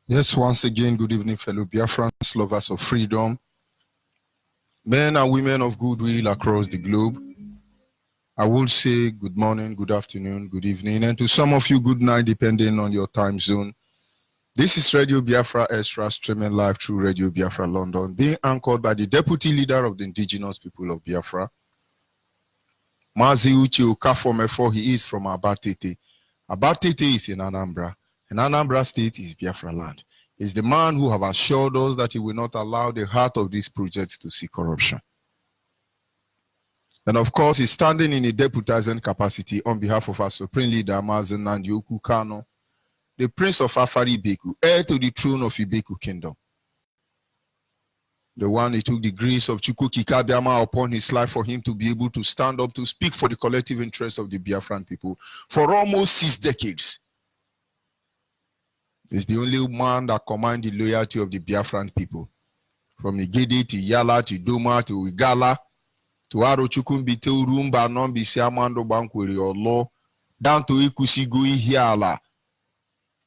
Yes, once again, good evening, fellow Biafrans, lovers of freedom, men and women of goodwill across the globe. I will say good morning, good afternoon, good evening, and to some of you, good night, depending on your time zone. This is Radio Biafra Extra, streaming live through Radio Biafra London, being anchored by the Deputy Leader of the Indigenous People of Biafra, Mazi Uche Okafomefo. He is from Abatete. Abatete is in Anambra, and Anambra State is Biafra land. He's the man who have assured us that he will not allow the heart of this project to see corruption. And of course, he's standing in a deputizing capacity on behalf of our Supreme Leader, Mazen Nandioku Kano, the Prince of Afari Ibeku, heir to the throne of Ibeku Kingdom. The one he took the grace of Chukwuki Kabiama upon his life for him to be able to stand up to speak for the collective interest of the Biafran people for almost 6 decades. He's the only man that commands the loyalty of the Biafran people. From Igede to Yala to Doma to Igala, Tuaro chukumbite urumba nombi si amando bankweri olo. Down to ikusigo ihiala.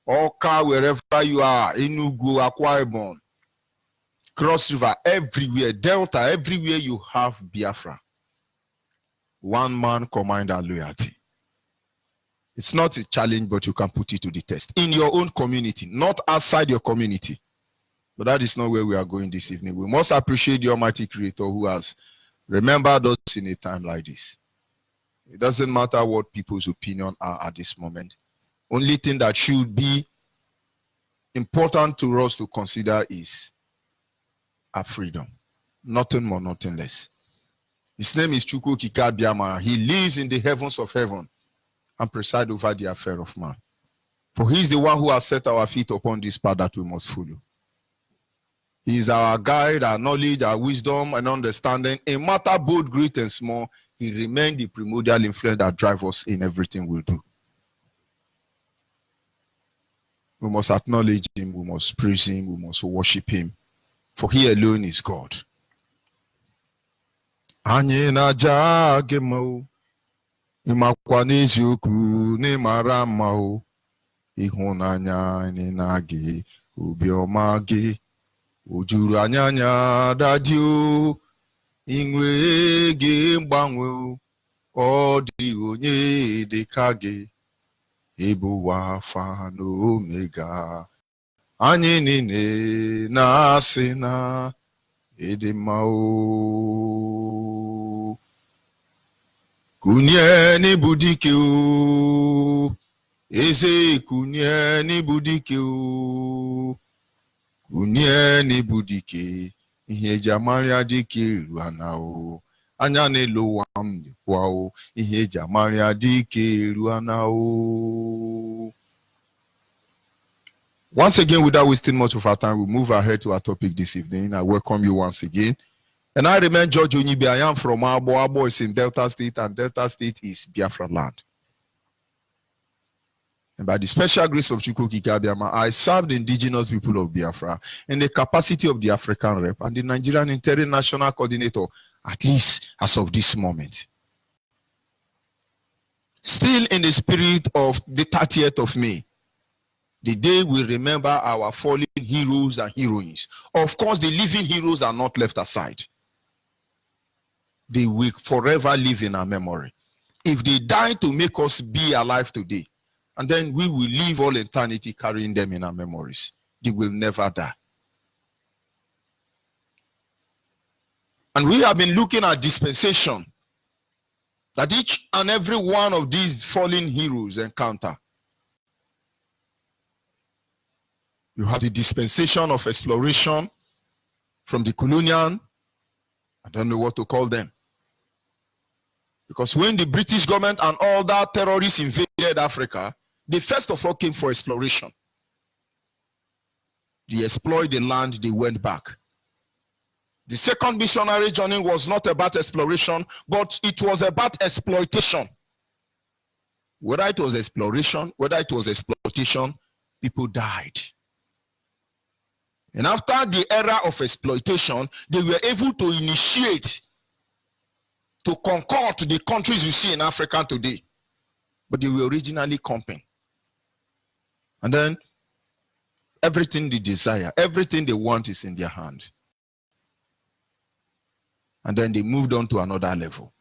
Oka, wherever you are, Enugu, Akwa Ibom, Cross River, everywhere, Delta, everywhere you have Biafra. One man commander loyalty. It's not a challenge, but you can put it to the test. In your own community, not outside your community. But that is not where we are going this evening. We must appreciate the Almighty Creator who has remembered us in a time like this. It doesn't matter what people's opinion are at this moment. Only thing that should be important to us to consider is our freedom. Nothing more, nothing less. His name is Chukwu Okike Abiama. He lives in the heavens of heaven and presides over the affair of man. For he is the one who has set our feet upon this path that we must follow. He is our guide, our knowledge, our wisdom, and understanding. In matter both great and small, he remains the primordial influence that drives us in everything we do. We must acknowledge him, we must praise him, we must worship him. For he alone is God. Anyị na-aja gị mma o, ịmakwa n'eziokwu n'ịmara mma o, ịhụnanya anyị na gị, obiọma gị, o juru anyị anya dadị o, inwe gị mgbanwe o, ọ dị onye dị ka gị, ịbụ Alfa na Omega. Anyị niile na-asị na ịdị mma o. Kunye n'ịbụ dike o, eze kunye n'ịbụ dike o, kunye n'ịbụ dike, ihe eji amarịa dike eru ana o, anya n'elu ụwa m dịkwa o, ihe eji amarịa dike eru ana o. Once again, without wasting much of our time, we move ahead to our topic this evening. I welcome you once again. And I remain George Onyibe. I am from Abo. Abo is in Delta State, and Delta State is Biafra land. And by the special grace of Chukwu Okike Abiama, I serve the indigenous people of Biafra in the capacity of the African rep and the Nigerian interim national coordinator, at least as of this moment. Still in the spirit of the 30th of May, the day we remember our fallen heroes and heroines. Of course, the living heroes are not left aside. They will forever live in our memory. If they die to make us be alive today, and then we will live all eternity carrying them in our memories. They will never die. And we have been looking at dispensation that each and every one of these fallen heroes encounter. You have the dispensation of exploration from the colonial, I don't know what to call them. Because when the British government and all that terrorists invaded Africa, they first of all came for exploration. They explored the land, they went back. The second missionary journey was not about exploration, but it was about exploitation. Whether it was exploration, whether it was exploitation, people died. And after the era of exploitation, they were able to initiate, to conquer to the countries you see in Africa today. But they were originally comping. And then everything they desire, everything they want is in their hand. And then they moved on to another level.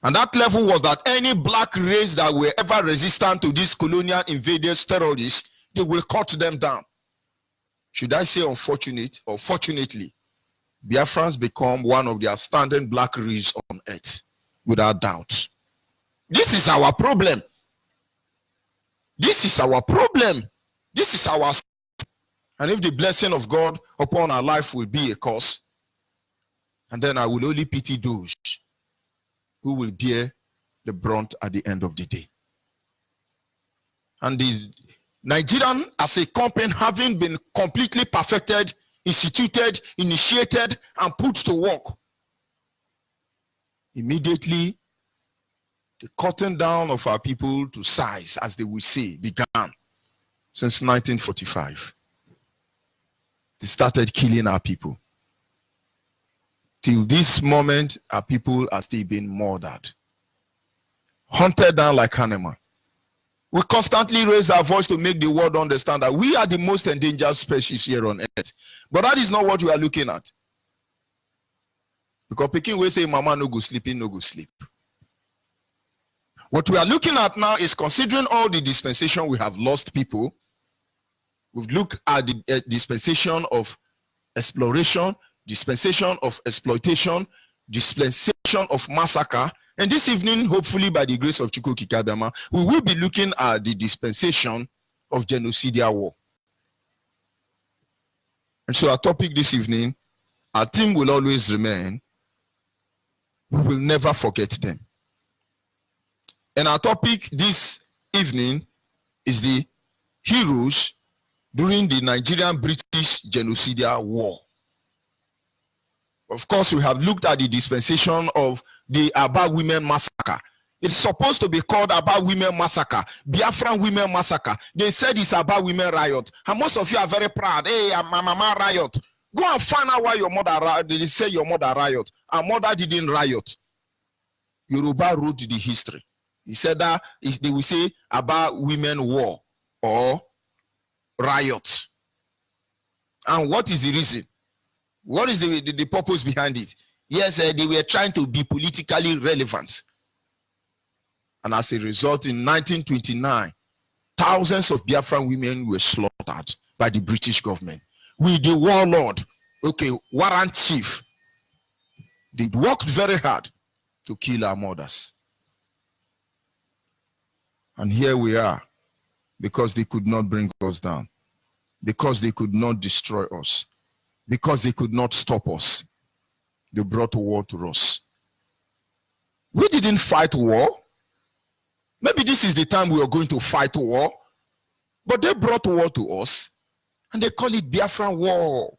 And that level was that any black race that were ever resistant to these colonial invaders, terrorists, they will cut them down. Should I say unfortunate or fortunately, Biafrans become one of the outstanding black race on earth, without doubt. This is our problem. This is our problem. This is our. And if the blessing of God upon our life will be a cause, and then I will only pity those who will bear the brunt at the end of the day. And these Nigerian as a company having been completely perfected, instituted, initiated, and put to work, immediately the cutting down of our people to size, as they will say, began since 1945. They started killing our people. Till this moment, our people are still being murdered, hunted down like animals. We constantly raise our voice to make the world understand that we are the most endangered species here on earth. But that is not what we are looking at. Because Peking will say, Mama no go sleeping, no go sleep. What we are looking at now is, considering all the dispensation we have lost people, we've looked at the dispensation of exploration, dispensation of exploitation, dispensation of massacre. And this evening, hopefully by the grace of Chukwu Kikabama, we will be looking at the dispensation of genocidal war. And so our topic this evening, our theme will always remain, we will never forget them. And our topic this evening is the heroes during the Nigerian-British genocidal war. Of course, we have looked at the dispensation of the Aba women massacre. It's supposed to be called Aba women massacre, Biafra women massacre. They said it's Aba women riot. And most of you are very proud. Hey, my mama riot. Go and find out why your mother riot. They say your mother riot. Our mother didn't riot. Yoruba wrote the history. He said that they will say Aba women war or riot. And what is the reason? What is the purpose behind it? Yes, they were trying to be politically relevant. And as a result, in 1929, thousands of Biafran women were slaughtered by the British government. With the warlord, warrant chief, they worked very hard to kill our mothers. And here we are, because they could not bring us down, because they could not destroy us, because they could not stop us. They brought war to us. We didn't fight war. Maybe this is the time we are going to fight war. But they brought war to us, and they call it Biafran war.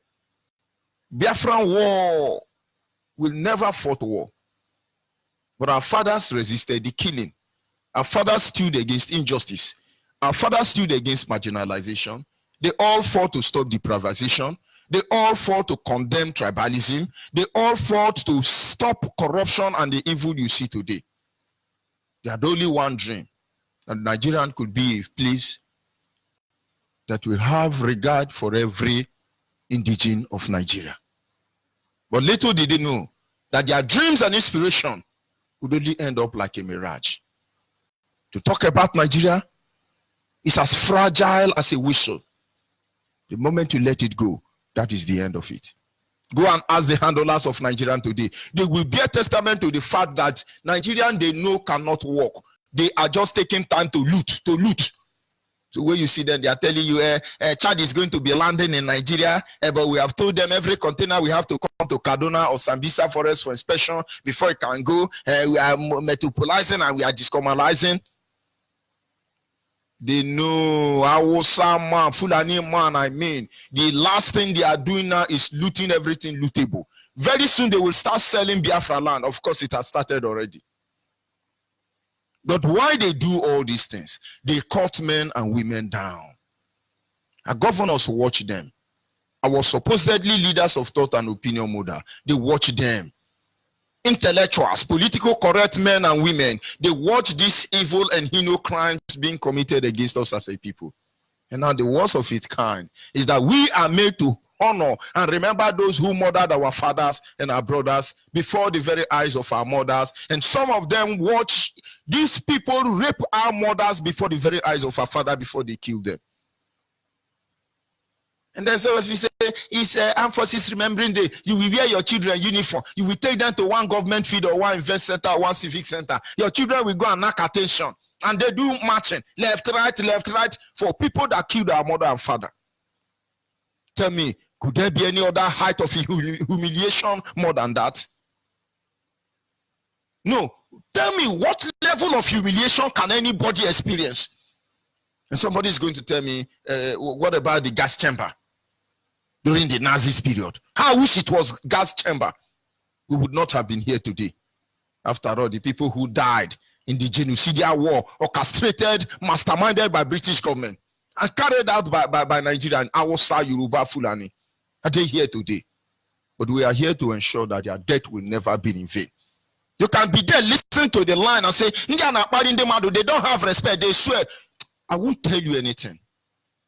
Biafran war. We never fought war. But our fathers resisted the killing. Our fathers stood against injustice. Our fathers stood against marginalization. They all fought to stop deprivation. They all fought to condemn tribalism. They all fought to stop corruption and the evil you see today. They had only one dream, that Nigerian could be a place that will have regard for every indigene of Nigeria. But little did they know that their dreams and inspiration would only end up like a mirage. To talk about Nigeria is as fragile as a whistle. The moment you let it go, that is the end of it. Go and ask the handlers of Nigerian today. They will bear testament to the fact that Nigerian they know cannot work. They are just taking time to loot. So when you see them, they are telling you, Chad is going to be landing in Nigeria, but we have told them every container we have to come to Kaduna or Sambisa forest for inspection before it can go. We are metropolizing and we are discommunalizing. They know Hausa man, Fulani man, I mean. The last thing they are doing now is looting everything lootable. Very soon they will start selling Biafra land. Of course, it has started already. But why they do all these things? They cut men and women down. Our governors watch them. Our supposedly leaders of thought and opinion model, they watch them. Intellectuals, political correct men and women, they watch these evil and heinous crimes being committed against us as a people. And now the worst of its kind is that we are made to honor and remember those who murdered our fathers and our brothers before the very eyes of our mothers. And some of them watch these people rape our mothers before the very eyes of our father before they kill them. And then so if you say it's Armed Forces Remembering Day, you will wear your children uniform. You will take them to one government field or one event center or one civic center. Your children will go and knock attention. And they do marching, left, right, for people that killed our mother and father. Tell me, could there be any other height of humiliation more than that? No. Tell me, what level of humiliation can anybody experience? And somebody is going to tell me, what about the gas chamber during the Nazis period? I wish it was gas chamber. We would not have been here today. After all, the people who died in the genocidal war, orchestrated, masterminded by British government, and carried out by Nigerian, Hausa, Yoruba, Fulani, are they here today? But we are here to ensure that their death will never be in vain. You can be there listening to the line and say, they don't have respect, they swear. I won't tell you anything.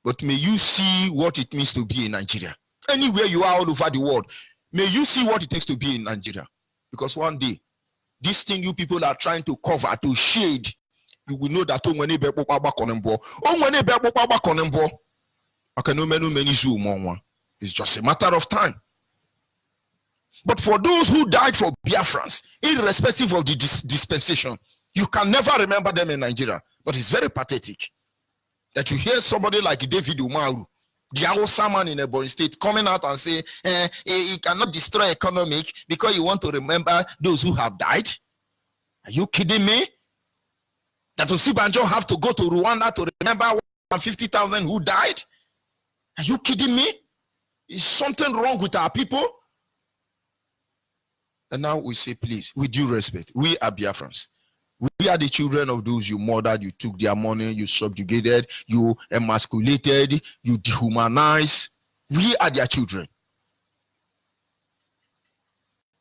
But may you see what it means to be in Nigeria. Anywhere you are all over the world, may you see what it takes to be in Nigeria. Because one day, this thing you people are trying to cover, to shade, you will know that it's just a matter of time. But for those who died for Biafrans, irrespective of the dispensation, you can never remember them in Nigeria. But it's very pathetic that you hear somebody like David Umaru, the Hausa man in Ebonyi State, coming out and say, he cannot destroy economic because you want to remember those who have died. Are you kidding me? That Osibanjo have to go to Rwanda to remember 150,000 who died? Are you kidding me? Is something wrong with our people? And now we say, please, with due respect, we are Biafrans. We are the children of those you murdered, you took their money, you subjugated, you emasculated, you dehumanized. We are their children.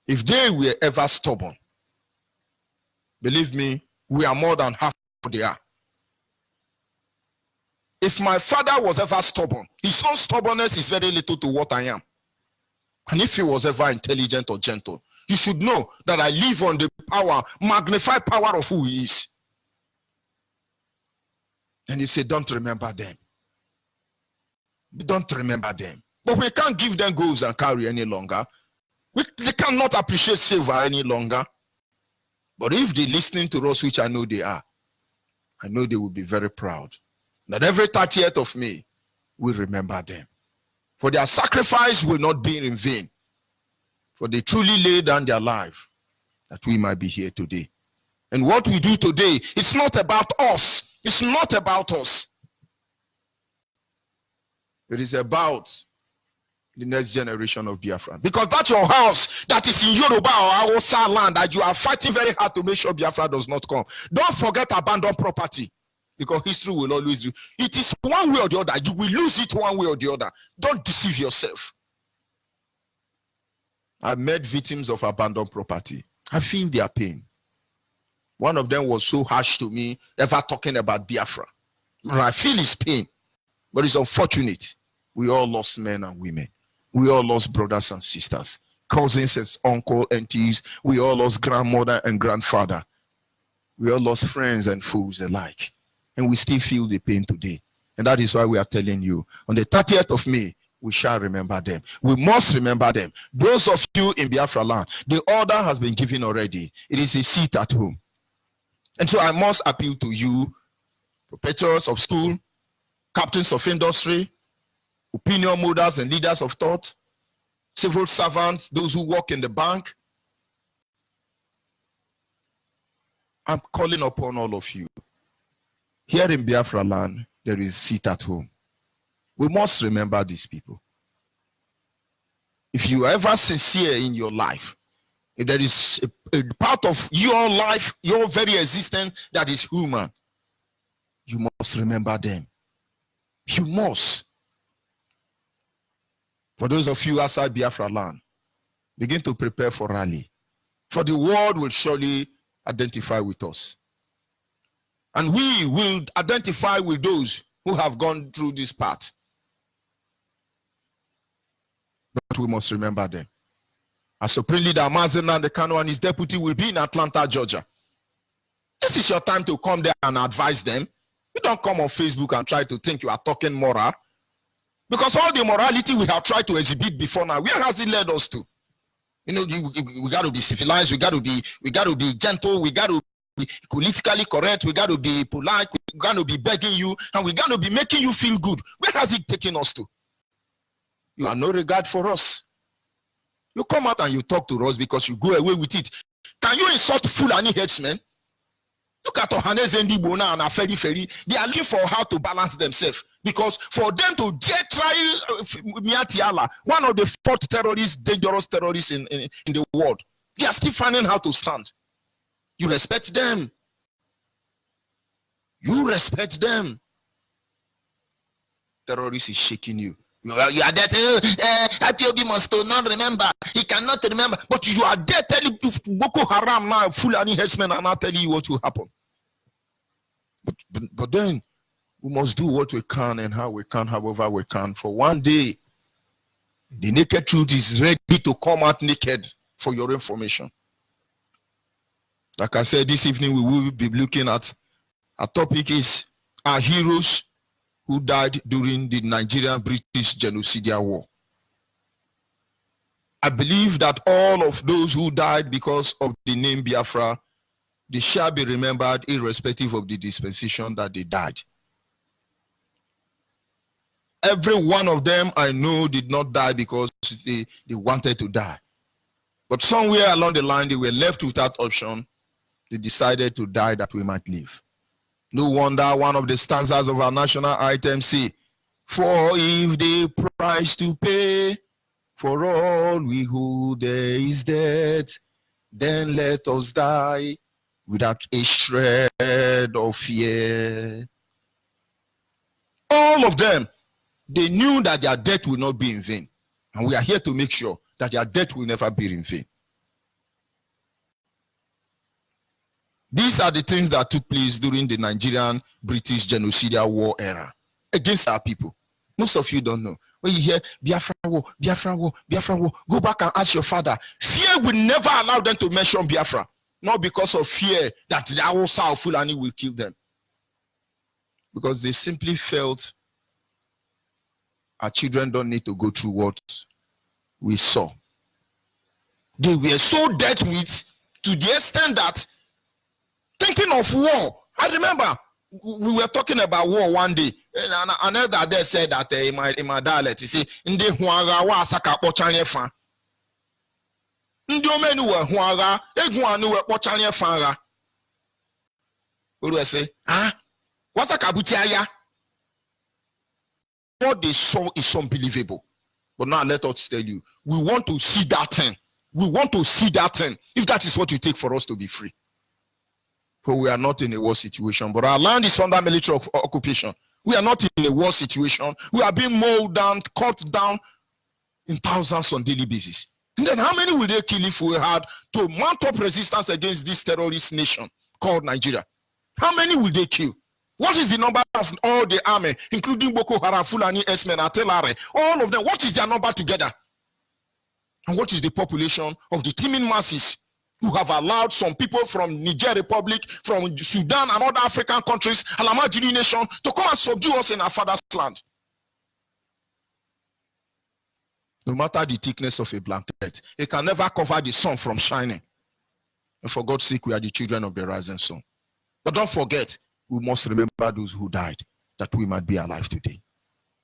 If they were ever stubborn, believe me, we are more than half what they are. If my father was ever stubborn, his own stubbornness is very little to what I am. And if he was ever intelligent or gentle, you should know that I live on the power, magnified power of who he is. And you say, don't remember them. Don't remember them. But we can't give them goals and carry any longer. They cannot appreciate silver any longer. But if they're listening to us, which I know they are, I know they will be very proud that every 30th of May, we remember them. For their sacrifice will not be in vain. For they truly laid down their life that we might be here today. And what we do today, it's not about us. It's not about us. It is about the next generation of Biafra. Because that's your house that is in Yoruba or Hausa land that you are fighting very hard to make sure Biafra does not come. Don't forget abandoned property. Because history will always do. It is one way or the other. You will lose it one way or the other. Don't deceive yourself. I met victims of abandoned property. I feel their pain. One of them was so harsh to me, ever talking about Biafra. I feel his pain. But it's unfortunate. We all lost men and women. We all lost brothers and sisters, cousins and uncle, aunties. We all lost grandmother and grandfather. We all lost friends and foes alike. And we still feel the pain today. And that is why we are telling you, on the 30th of May, we shall remember them. We must remember them. Those of you in Biafra land, the order has been given already. It is a seat at home. And so I must appeal to you, proprietors of school, captains of industry, opinion holders and leaders of thought, civil servants, those who work in the bank. I'm calling upon all of you. Here in Biafra land, there is a seat at home. We must remember these people. If you are ever sincere in your life, if there is a part of your life, your very existence that is human, you must remember them. You must. For those of you outside Biafra land, begin to prepare for rally. For the world will surely identify with us. And we will identify with those who have gone through this path. But we must remember them. As Supreme Leader Mazina Kanu and his deputy will be in Atlanta, Georgia. This is your time to come there and advise them. You don't come on Facebook and try to think you are talking moral. Because all the morality we have tried to exhibit before now, where has it led us to? You know, we got to be civilized, we got to be gentle, we got to be politically correct, we got to be polite, we got to be begging you, and we got to be making you feel good. Where has it taken us to? You have no regard for us. You come out and you talk to us because you go away with it. Can you insult Fulani headsmen? Look at Ohanes Ndibona and Aferi Feri. They are looking for how to balance themselves. Because for them to dare try Miatiala, one of the fourth terrorists, dangerous terrorists in the world, they are still finding how to stand. You respect them. You respect them. Terrorist is shaking you. You are there saying, IPOB must not remember. He cannot remember. But you are there telling Boko Haram now, Fulani herdsmen are not telling you what will happen. But then we must do what we can and how we can, however we can. For one day, the naked truth is ready to come out naked for your information. Like I said, this evening we will be looking at our topic is our heroes who died during the Nigerian-British genocidal war. I believe that all of those who died because of the name Biafra, they shall be remembered irrespective of the dispensation that they died. Every one of them I know did not die because they wanted to die. But somewhere along the line, they were left without option. They decided to die that we might live. No wonder one of the stanzas of our national anthem say, for if the price to pay for all we hold there is death, then let us die without a shred of fear. All of them, they knew that their death will not be in vain. And we are here to make sure that their death will never be in vain. These are the things that took place during the Nigerian-British genocidal war era against our people. Most of you don't know. When you hear Biafra war, Biafra war, Biafra war, go back and ask your father. Fear will never allow them to mention Biafra. Not because of fear that the Hausa or Fulani will kill them. Because they simply felt our children don't need to go through what we saw. They were so dead with to the extent that thinking of war. I remember we were talking about war one day, and another day said that in my dialect, he said, "Ndi huaga wa saka pochanye fan. Ndi omenu we huaga, eguanu we pochanye fan." What do I say? What's a kabutiaya? What they saw is unbelievable. But now let us tell you, we want to see that thing. We want to see that thing. If that is what you take for us to be free. But we are not in a war situation. But our land is under military occupation. We are not in a war situation. We are being mowed down, cut down in thousands on daily basis. And then how many will they kill if we had to mount up resistance against this terrorist nation called Nigeria? How many will they kill? What is the number of all the army, including Boko Haram, Fulani, Esmen, Atelare, all of them? What is their number together? And what is the population of the teeming masses who have allowed some people from Niger Republic, from Sudan and other African countries, Alamajiri nation, to come and subdue us in our father's land? No matter the thickness of a blanket, it can never cover the sun from shining. And for God's sake, we are the children of the rising sun. But don't forget, we must remember those who died, that we might be alive today.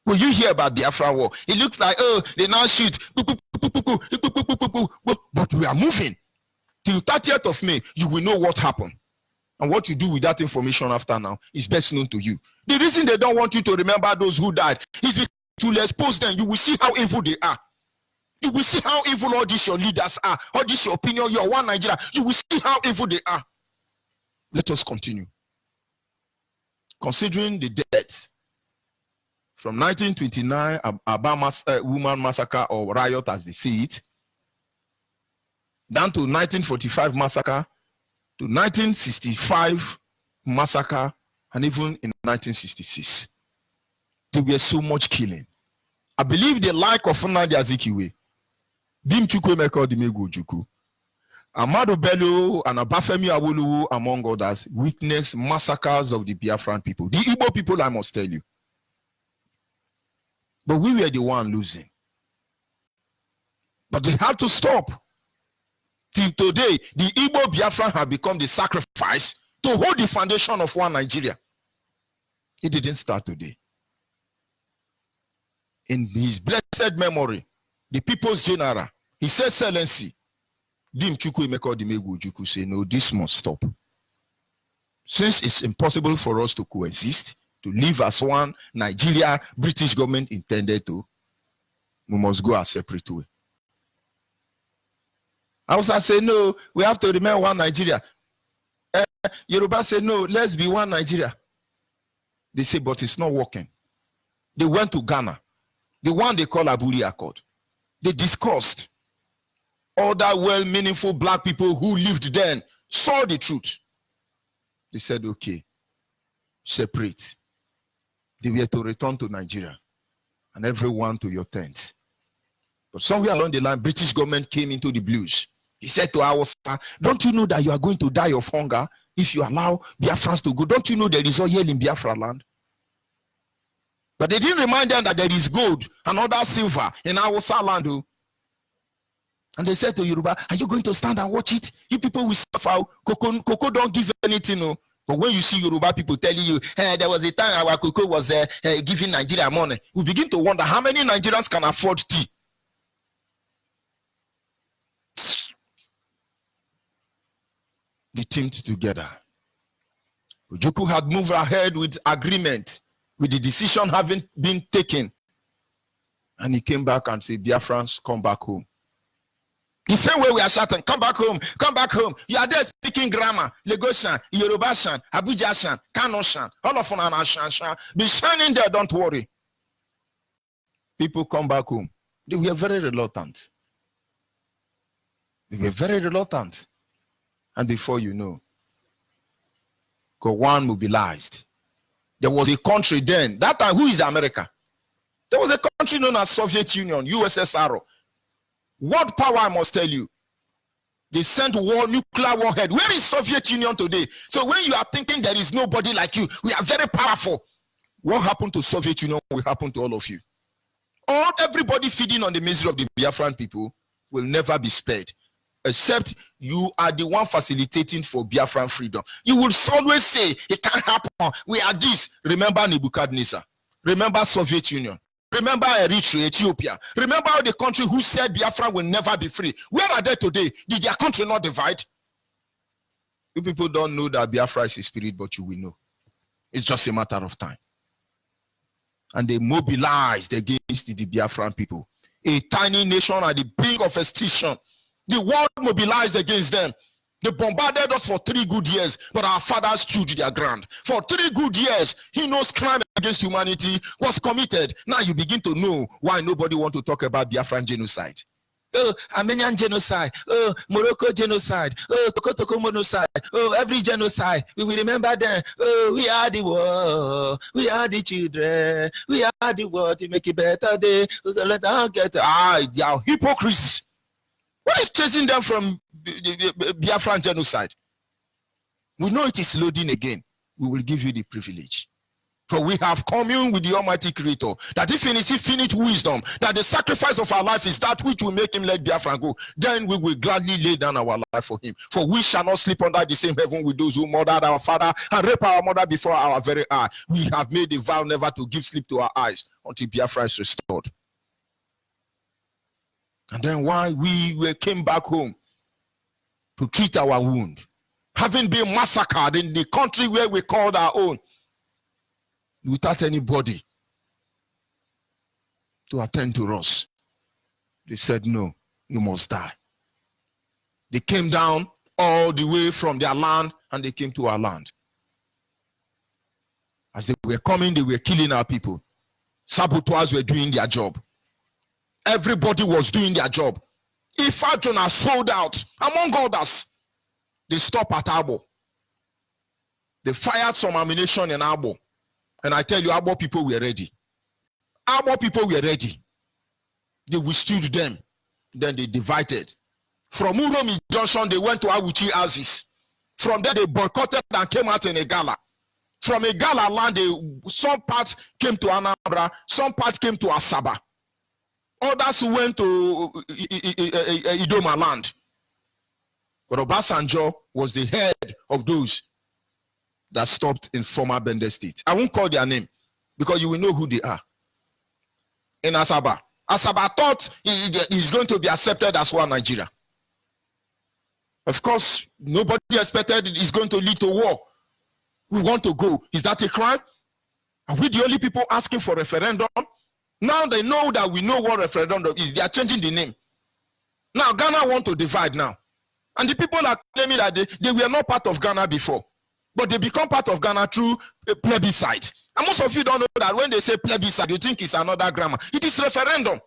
When you hear about Biafra war, it looks like, oh, they now shoot, but we are moving. Till 30th of May, you will know what happened. And what you do with that information after now is best known to you. The reason they don't want you to remember those who died is to expose them. You will see how evil they are. You will see how evil all these your leaders are. All this your opinion, your one Nigeria. You will see how evil they are. Let us continue. Considering the death from 1929, Aba woman massacre or riot as they see it, down to 1945 massacre, to 1965 massacre, and even in 1966. There was so much killing. I believe the like of Nnamdi Azikiwe, Dim Chukwuemeka Odimegwu, Amadu Bello and Abafemi Awolowo, among others, witnessed massacres of the Biafran people. The Igbo people, I must tell you. But we were the one losing. But they had to stop. Till today, the Igbo Biafran have become the sacrifice to hold the foundation of one Nigeria. It didn't start today. In his blessed memory, the People's General, His Excellency, Dim Chukwuemeka Odimegwu say, no, this must stop. Since it's impossible for us to coexist, to live as one Nigeria, British government intended to, we must go our separate way. Hausa say, no, we have to remain one Nigeria. Yoruba say, no, let's be one Nigeria. They say, but it's not working. They went to Ghana. the one they call Aburi Accord. They discussed. Other well-meaningful black people who lived then saw the truth. They said, okay, separate. They were to return to Nigeria and everyone to your tent. But somewhere along the line, British government came into the blues. He said to our son, don't you know that you are going to die of hunger if you allow Biafrans to go? Don't you know there is oil in Biafra land? But they didn't remind them that there is gold and other silver in our land. And they said to Yoruba, are you going to stand and watch it? You people will suffer. Cocoa don't give anything. No. But when you see Yoruba people telling you, hey, there was a time our cocoa was giving Nigeria money, we begin to wonder how many Nigerians can afford tea. They teamed together. Ojukwu had moved ahead with agreement, with the decision having been taken. And he came back and said, Biafrans, come back home. The same way we are shouting, come back home, come back home. You are there speaking grammar, Lagosian, Yorubashan, Abujashan, Kanoshan, all of them. Be shining there, don't worry. People come back home. They were very reluctant. They were very reluctant. And before you know, Gowon mobilized. There was a country then, that time, who is America? There was a country known as Soviet Union, USSR. World power, I must tell you. They sent nuclear warhead. Where is Soviet Union today? So when you are thinking there is nobody like you, we are very powerful. What happened to Soviet Union will happen to all of you. Everybody feeding on the misery of the Biafran people will never be spared. Except you are the one facilitating for Biafran freedom. You will always say, it can't happen. We are this. Remember Nebuchadnezzar. Remember Soviet Union. Remember Eritrea, Ethiopia. Remember how the country who said Biafra will never be free. Where are they today? Did their country not divide? You people don't know that Biafra is a spirit, but you will know. It's just a matter of time. And they mobilized against the Biafran people. A tiny nation at the brink of extinction. The world mobilized against them. They bombarded us for 3 good years, but our fathers stood their ground. For 3 good years, heinous crime against humanity was committed. Now you begin to know why nobody wants to talk about Biafran genocide. Oh, Armenian genocide. Oh, Morocco genocide. Oh, Toko genocide. Oh, every genocide. We will remember them. Oh, we are the world. We are the children. We are the world to make it better day. So let us get. They are hypocrites. What is chasing them from the Biafran genocide? We know it is loading again. We will give you the privilege. For we have communed with the Almighty Creator, that if in his infinite wisdom, that the sacrifice of our life is that which will make him let Biafran go, then we will gladly lay down our life for him. For we shall not sleep under the same heaven with those who murdered our father and rape our mother before our very eye. We have made a vow never to give sleep to our eyes until Biafra is restored. And then why we came back home to treat our wound, having been massacred in the country where we called our own, without anybody to attend to us. They said, no, you must die. They came down all the way from their land and they came to our land. As they were coming, they were killing our people. Saboteurs were doing their job. Everybody was doing their job. Ifa Jonah sold out, among others. They stopped at Abo. They fired some ammunition in Abo. And I tell you, Abo people were ready. Abo people were ready. They withstood them. Then they divided. From Uromi Junction, they went to Awuchi Aziz. From there, they boycotted and came out in a gala. From a gala land, some part came to Anambra, some part came to Asaba. Others went to Idoma land. But Obasanjo was the head of those that stopped in former Bende State. I won't call their name because you will know who they are. In Asaba. Asaba thought he's going to be accepted as one Nigeria. Of course, nobody expected it's going to lead to war. We want to go. Is that a crime? Are we the only people asking for referendum? Now they know that we know what referendum is. They are changing the name. Now Ghana want to divide now. And the people are claiming that they were not part of Ghana before. But they become part of Ghana through a plebiscite. And most of you don't know that when they say plebiscite, you think it's another grammar. It is referendum.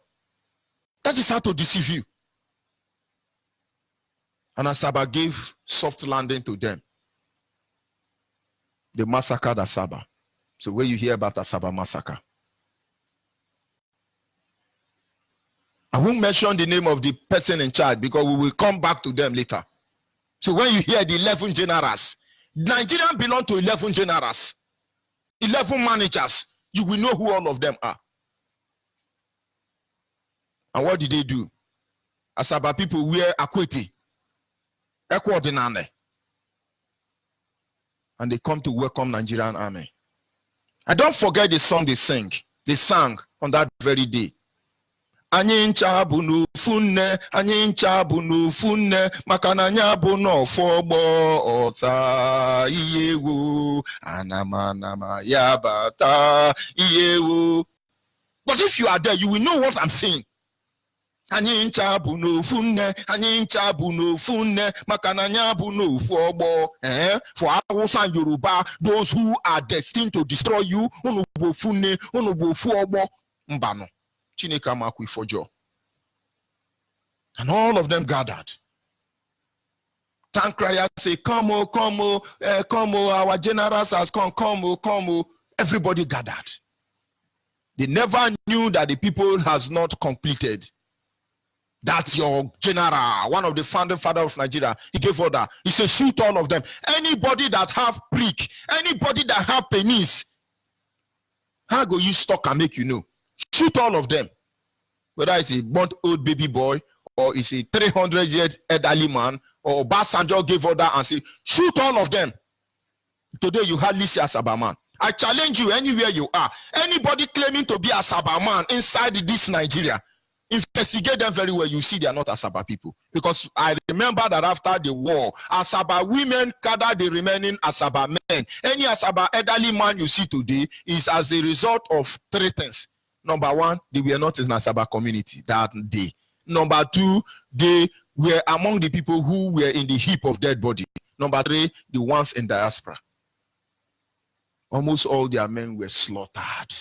That is how to deceive you. And Asaba gave soft landing to them. They massacred Asaba. So when you hear about Asaba massacre, I won't mention the name of the person in charge because we will come back to them later. So when you hear the 11 generals, Nigerians belong to 11 generals, 11 managers, you will know who all of them are. And what did they do? Asaba people wear akweti, ekwadinane, and they come to welcome Nigerian army. I don't forget the song they sang. They sang on that very day. Anyị ncha bụ n'ofu nne, anyị ncha bụ n'ofu nne, maka na anyị bụ n'ọfọ ọgbọ ọta iyewo, anama ya bata iyewo. But if you are there, you will know what I'm saying. Anyị ncha bụ n'ofu nne, anyị ncha bụ n'ofu nne, maka na anyị bụ n'ọfọ ọgbọ. For Hausa and Yoruba, those who are destined to destroy you, unu bụ ofu nne, unu bụ ofu ọgbọ, mbano. And all of them gathered. Tank criers say, come, our generals has come, come. Everybody gathered. They never knew that the people has not completed. That's your general, one of the founding father of Nigeria. He gave order. He said, shoot all of them. Anybody that have prick, anybody that have penis, how go you stock and make you know? Shoot all of them. Whether it's a burnt old baby boy or it's a 300-year elderly man, or Basanjo gave order and said, shoot all of them. Today you hardly see a Asaba man. I challenge you anywhere you are. Anybody claiming to be a Asaba man inside this Nigeria, investigate them very well. You see they are not Asaba people. Because I remember that after the war, Asaba women gathered the remaining Asaba men. Any Asaba elderly man you see today is as a result of three things. Number one, they were not in Asaba community that day. Number two, they were among the people who were in the heap of dead body. Number three, the ones in diaspora. Almost all their men were slaughtered.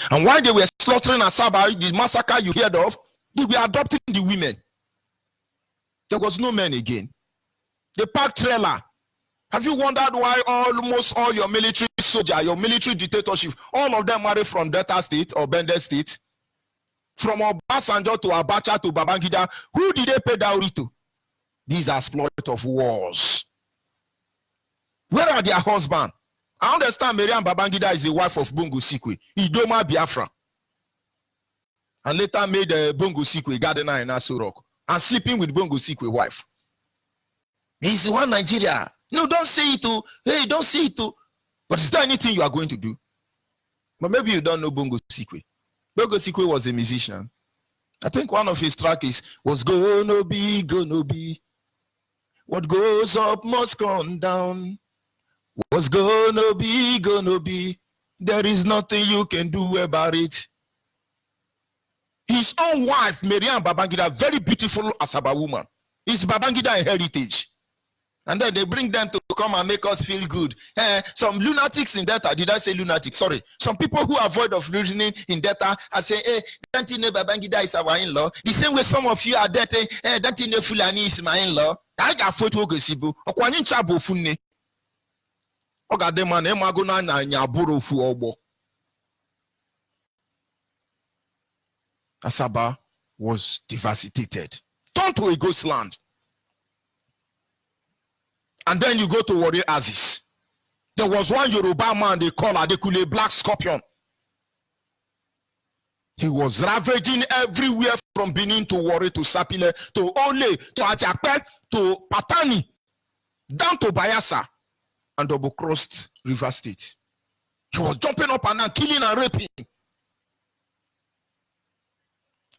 And while they were slaughtering Asaba, the massacre you heard of, they were adopting the women. There was no men again. They packed trailer. Have you wondered why almost all your military soldiers, your military dictatorship, all of them married from Delta State or Bendel State? From Obasanjo to Abacha to Babangida, who did they pay dowry to? These are exploit of wars. Where are their husbands? I understand Miriam Babangida is the wife of Bongo Sikwe, Idoma Biafra. And later made Bongo Sikwe gardener in Aso Rock and sleeping with Bongo Sikwe wife. He's the one Nigeria. No, don't say it to. Hey, don't say it to. But is there anything you are going to do? But maybe you don't know Bongo Sikwe. Bongo Sikwe was a musician. I think one of his tracks was gonna be. What goes up must come down. What's gonna be. There is nothing you can do about it. His own wife, Miriam Babangida, very beautiful Asaba woman. Is Babangida a heritage? And then they bring them to come and make us feel good. Some lunatics in data, did I say lunatic? Sorry. Some people who are void of reasoning in data are saying, hey, don't you know Babangida is our in-law? The same way some of you are there, hey, don't you know Fulani is my in-law? I got photo gosibu. Okwanin chabo funne. Oga de man emagona na nyaburo fu obo. Asaba was devastated, turned to a ghost land. And then you go to Warrior Aziz. There was one Yoruba man they call Adekule Black Scorpion. He was ravaging everywhere from Benin to Warri to Sapile to Ole to Ajape to Patani down to Bayelsa and double crossed River State. He was jumping up and down, killing and raping.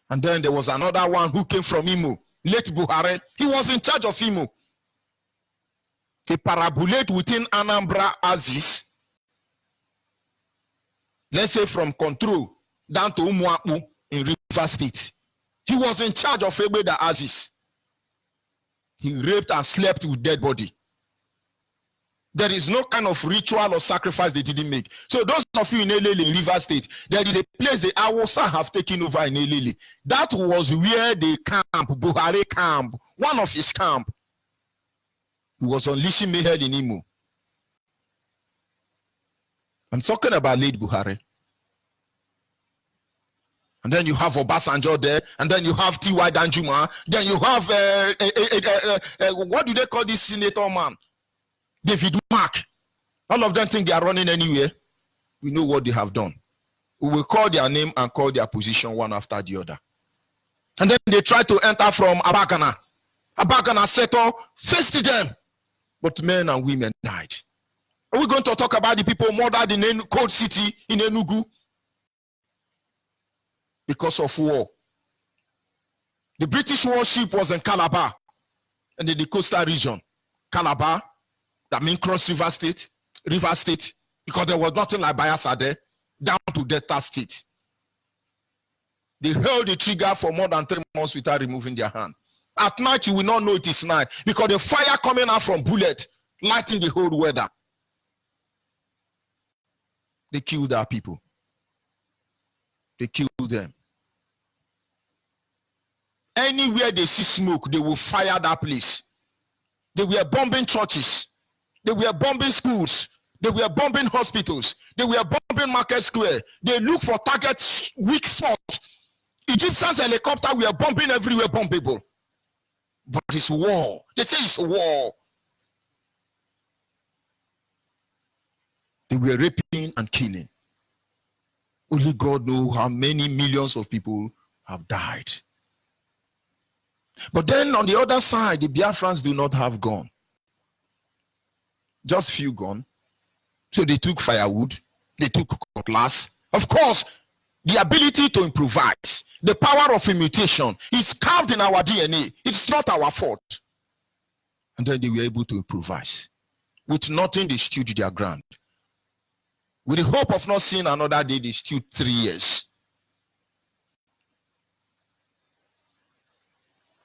And then there was another one who came from Imo, late Buhari. He was in charge of Imo. They parabolate within Anambra Aziz. Let's say from control down to Umuapu in River State. He was in charge of Ebeda Aziz. He raped and slept with dead body. There is no kind of ritual or sacrifice they didn't make. So those of you in Elele, River State, there is a place the Awosa have taken over in Elele. That was where they camp, Buhari camp, one of his camp. He was unleashing mayhem in Imo. I'm talking about late Buhari. And then you have Obasanjo there, and then you have T.Y. Danjuma, then you have, what do they call this senator man? David Mark. All of them think they are running anywhere. We know what they have done. We will call their name and call their position one after the other. And then they try to enter from Abagana. Abagana settle, faced them. But men and women died. Are we going to talk about the people murdered in Cold City in Enugu? Because of war. The British warship was in Calabar and in the coastal region. Calabar, that means cross River State, because there was nothing like Bayelsa there, down to Delta State. They held the trigger for more than 3 months without removing their hand. At night, you will not know it is night because the fire coming out from bullet, lighting the whole weather. They killed our people. They killed them. Anywhere they see smoke, they will fire that place. They were bombing churches. They were bombing schools. They were bombing hospitals. They were bombing Market Square. They look for targets, weak spots. Egyptians helicopter were bombing everywhere, bombable. But it's war. They say it's war. They were raping and killing. Only God knows how many millions of people have died. But then on the other side, the Biafrans do not have gun. Just few gun. So they took firewood. They took cutlass. Of course, the ability to improvise, the power of imitation is carved in our DNA. It's not our fault. And then they were able to improvise. With nothing, they stood their ground. With the hope of not seeing another day, they stood 3 years.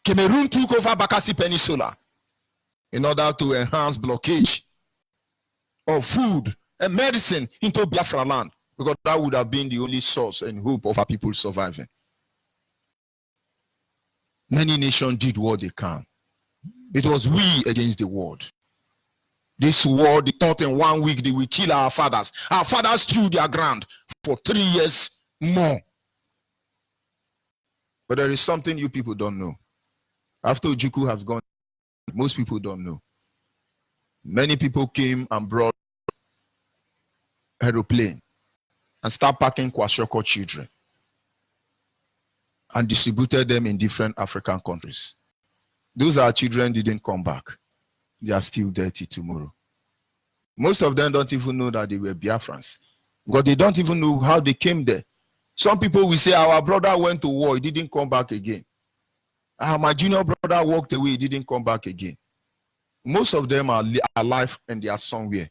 Cameroon took over Bakassi Peninsula in order to enhance blockage of food and medicine into Biafra land, because that would have been the only source and hope of our people surviving. Many nations did what they can. It was we against the world. This war, they thought in 1 week they will kill our fathers. Our fathers stood their ground for 3 years more. But there is something you people don't know. After Ojukwu has gone, most people don't know. Many people came and brought aeroplane and start packing Kwashiorkor children and distributed them in different African countries. Those our children didn't come back. They are still dirty tomorrow. Most of them don't even know that they were Biafrans, because they don't even know how they came there. Some people will say, our brother went to war, he didn't come back again. My junior brother walked away, he didn't come back again. Most of them are alive and they are somewhere.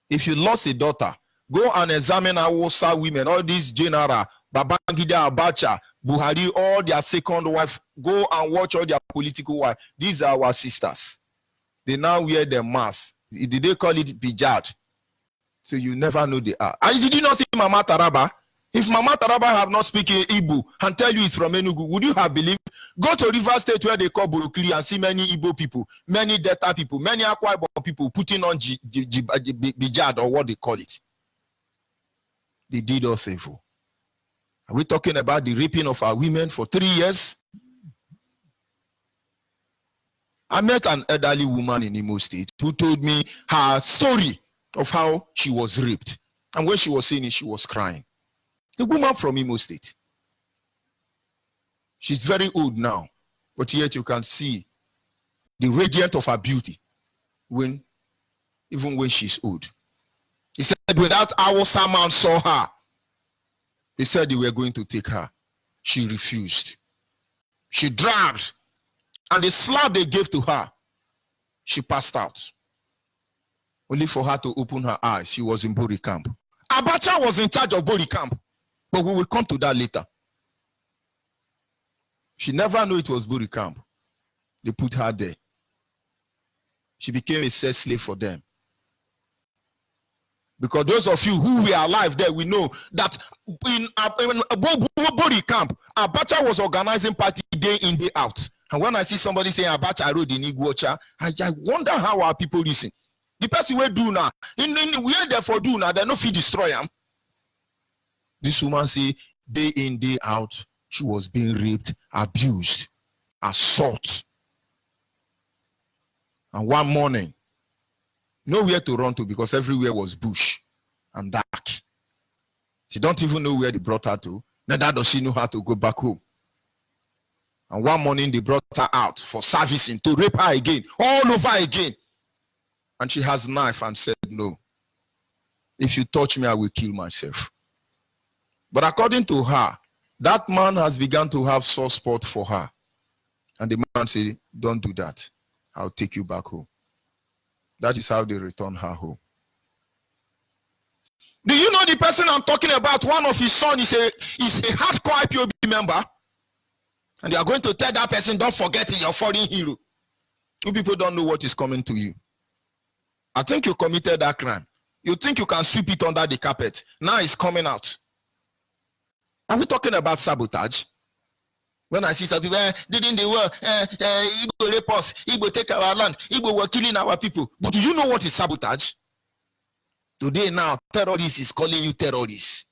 If you lost a daughter, go and examine our women, all these general, Babangida, Abacha, Buhari, all their second wife. Go and watch all their political wife. These are our sisters. They now wear their mask. Did they call it bijad? So you never know they are. And did you not see Mama Taraba? If Mama Taraba have not spoken Igbo and tell you it's from Enugu, would you have believed? Go to River State where they call Burukiri and see many Igbo people, many Delta people, many Akwa Ibom people putting on bijad or what they call it. They did us evil. Are we talking about the raping of our women for 3 years? I met an elderly woman in Imo State who told me her story of how she was raped. And when she was saying it, she was crying. The woman from Imo State. She's very old now, but yet you can see the radiance of her beauty even when she's old. He said, without our man saw her, they said they were going to take her. She refused. She dragged, and the slap they gave to her, she passed out. Only for her to open her eyes, she was in Bori camp. Abacha was in charge of Bori camp, but we will come to that later. She never knew it was Bori camp. They put her there. She became a sex slave for them. Because those of you who were alive there, we know that in Bori camp, Abacha was organizing party day in, day out. And when I see somebody saying Abacha road in Iguacha, I wonder how our people listen. The person we do now, we are there for do now, they no fit destroy them. This woman say day in, day out, she was being raped, abused, assault. And one morning, nowhere to run to because everywhere was bush and dark. She don't even know where they brought her to. Neither does she know how to go back home. And one morning they brought her out for servicing to rape her again, all over again. And she has a knife and said, no. If you touch me, I will kill myself. But according to her, that man has begun to have sore spot for her. And the man said, don't do that. I'll take you back home. That is how they return her home. Do you know the person I'm talking about? One of his sons is a hardcore IPOB member. And you are going to tell that person, don't forget it, you're a foreign hero. You people don't know what is coming to you. I think you committed that crime. You think you can sweep it under the carpet. Now it's coming out. Are we talking about sabotage? When I see some people, didn't the world, Igbo rape us, Igbo take our land, Igbo were killing our people. But do you know what is sabotage? Today now, terrorists is calling you terrorists.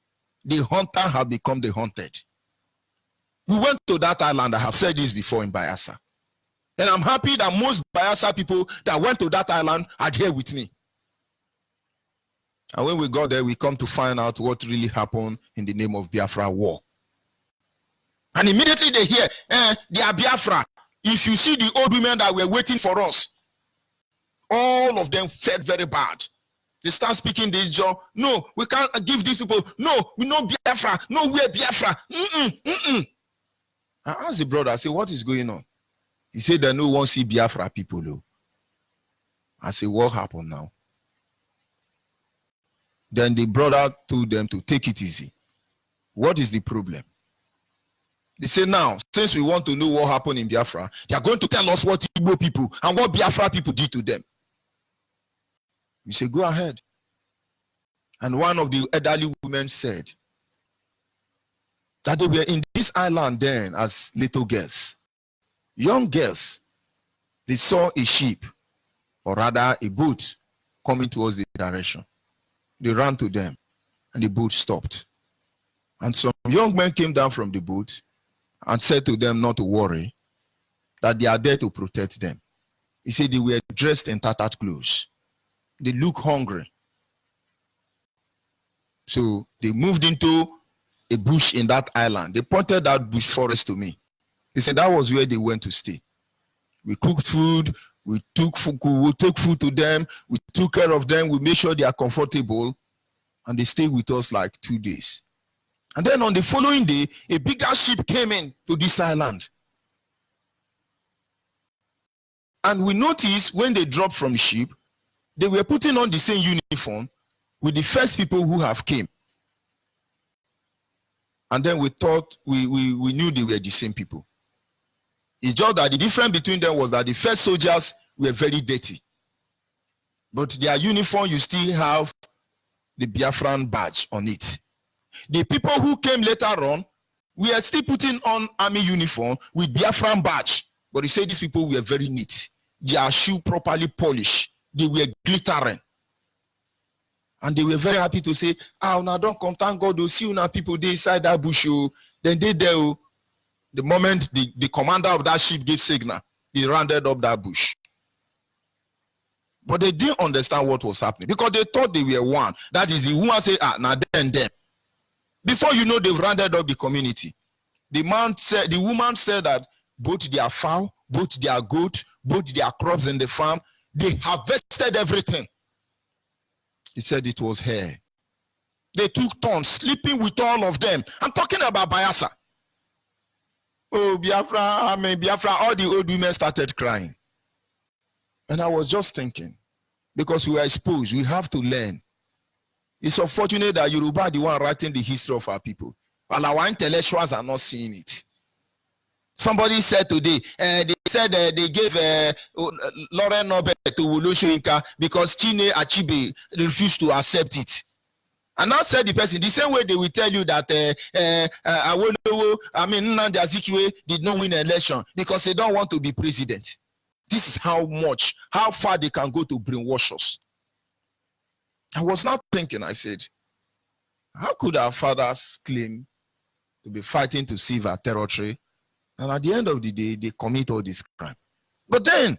The hunter have become the hunted. We went to that island, I have said this before in Bayelsa. And I'm happy that most Bayelsa people that went to that island are here with me. And when we got there, we come to find out what really happened in the name of Biafra war. And immediately they hear, they are Biafra. If you see the old women that were waiting for us, all of them felt very bad. They start speaking this job. No, we can't give these people. No, we know Biafra. No, we're Biafra. I asked the brother, I said, what is going on? He said, they no one see Biafra people. Though. I said, what happened now? Then the brother told them to take it easy. What is the problem? They say now, since we want to know what happened in Biafra, they are going to tell us what Igbo people and what Biafra people did to them. We say, go ahead. And one of the elderly women said that they were in this island then as little girls. Young girls, they saw a ship, or rather a boat, coming towards the direction. They ran to them, and the boat stopped. And some young men came down from the boat and said to them not to worry, that they are there to protect them. He said they were dressed in tattered clothes. They look hungry. So they moved into a bush in that island. They pointed that bush forest to me. They said that was where they went to stay. We cooked food, we took food to them, we took care of them, we made sure they are comfortable, and they stayed with us like 2 days. And then on the following day, a bigger ship came in to this island. And we noticed when they dropped from the ship, they were putting on the same uniform with the first people who have came. And then we thought, we knew they were the same people. It's just that the difference between them was that the first soldiers were very dirty. But their uniform, you still have the Biafran badge on it. The people who came later on, we are still putting on army uniform with Biafran badge. But he said these people were very neat. Their shoe properly polished. They were glittering. And they were very happy to say, now don't come, thank God, they'll see you now people they inside that bush. Then they there. The moment the commander of that ship gave signal, he rounded up that bush. But they didn't understand what was happening because they thought they were one. That is the woman say, now then. Before you know, they've rounded up the community. The woman said that both their fowl, both their goat, both their crops in the farm, they harvested everything. He said it was her. They took turns sleeping with all of them. I'm talking about Bayelsa. Oh, Biafra, Biafra, all the old women started crying. And I was just thinking, because we are exposed, we have to learn. It's unfortunate that Yoruba are the one writing the history of our people, while our intellectuals are not seeing it. Somebody said today, they said they gave Lauren Nobel to Woloshoinka because Chine Achebe refused to accept it. And now said the person, the same way they will tell you that Nnamdi Azikiwe did not win an election because they don't want to be president. This is how far they can go to brainwash us. I was not thinking, I said, how could our fathers claim to be fighting to save our territory, and at the end of the day, they commit all this crime? But then,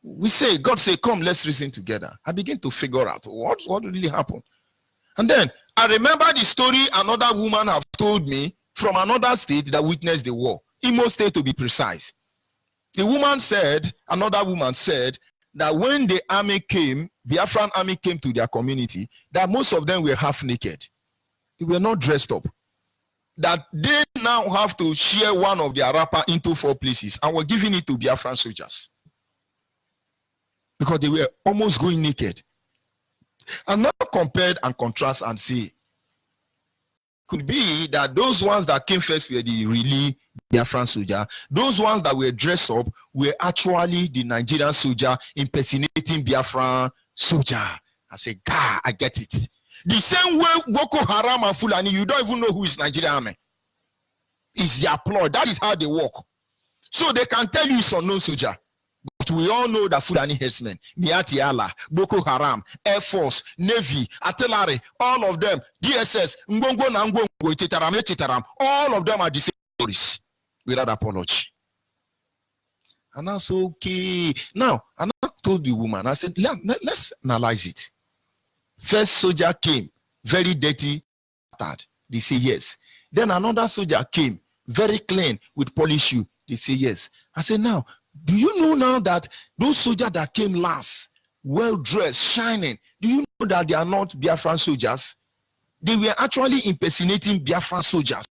we say, God say, come, let's reason together. I begin to figure out what really happened. And then, I remember the story another woman have told me from another state that witnessed the war. Imo State, to be precise. The woman said, another woman said, that when the army came, the Biafran army came to their community, that most of them were half naked. They were not dressed up. That they now have to share one of their wrapper into 4 places, and were giving it to Biafran soldiers. Because they were almost going naked. And now compared and contrast and say, could be that those ones that came first were the really Biafran soldier. Those ones that were dressed up were actually the Nigerian soldier impersonating Biafran soldier. I say, God, I get it. The same way Boko Haram and Fulani, you don't even know who is Nigerian army. It's their ploy. That is how they work. So they can tell you it's unknown soldier. But we all know that Fulani herdsmen, Miati Allah, Boko Haram, Air Force, Navy, Artillery, all of them, DSS, Ngongo Nangongo, etc., all of them are the same stories without apology. And I said, okay. Now, and I told the woman, I said, let's analyze it. First soldier came, very dirty, tattered. They say yes. Then another soldier came, very clean, with polished shoe. They say yes. I said, now, do you know now that those soldiers that came last, well-dressed, shining, do you know that they are not Biafran soldiers? They were actually impersonating Biafran soldiers.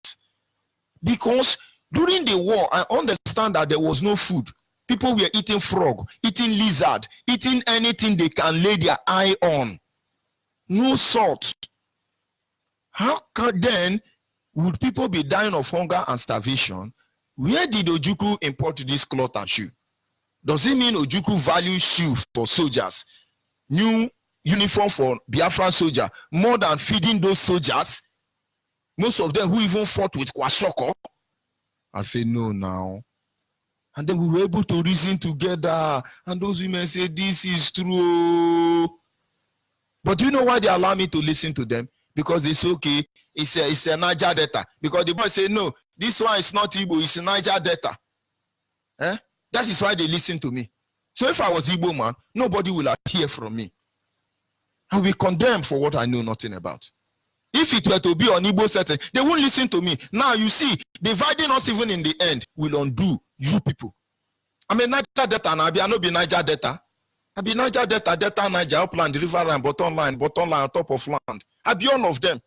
Because during the war, I understand that there was no food. People were eating frog, eating lizard, eating anything they can lay their eye on. No salt. How then would people be dying of hunger and starvation? Where did Ojukwu import this cloth and shoe? Does it mean Ojukwu values shoes for soldiers, new uniform for Biafran soldier, more than feeding those soldiers? Most of them who even fought with Kwashoko. I say no now. And then we were able to reason together. And those women say, this is true. But do you know why they allow me to listen to them? Because they say, okay, it's a Niger Delta. Because the boy say, no, this one is not Igbo, it's a Niger Delta. Eh? That is why they listen to me. So if I was Igbo man, nobody will hear from me. I will be condemned for what I know nothing about. If it were to be on Igbo setting, they won't listen to me. Now you see, dividing us even in the end will undo you people. I mean, Niger Delta, and I no be Niger Delta. I be Niger Delta, Delta, Niger, upland, river line, bottom line, on top of land. I be all of them.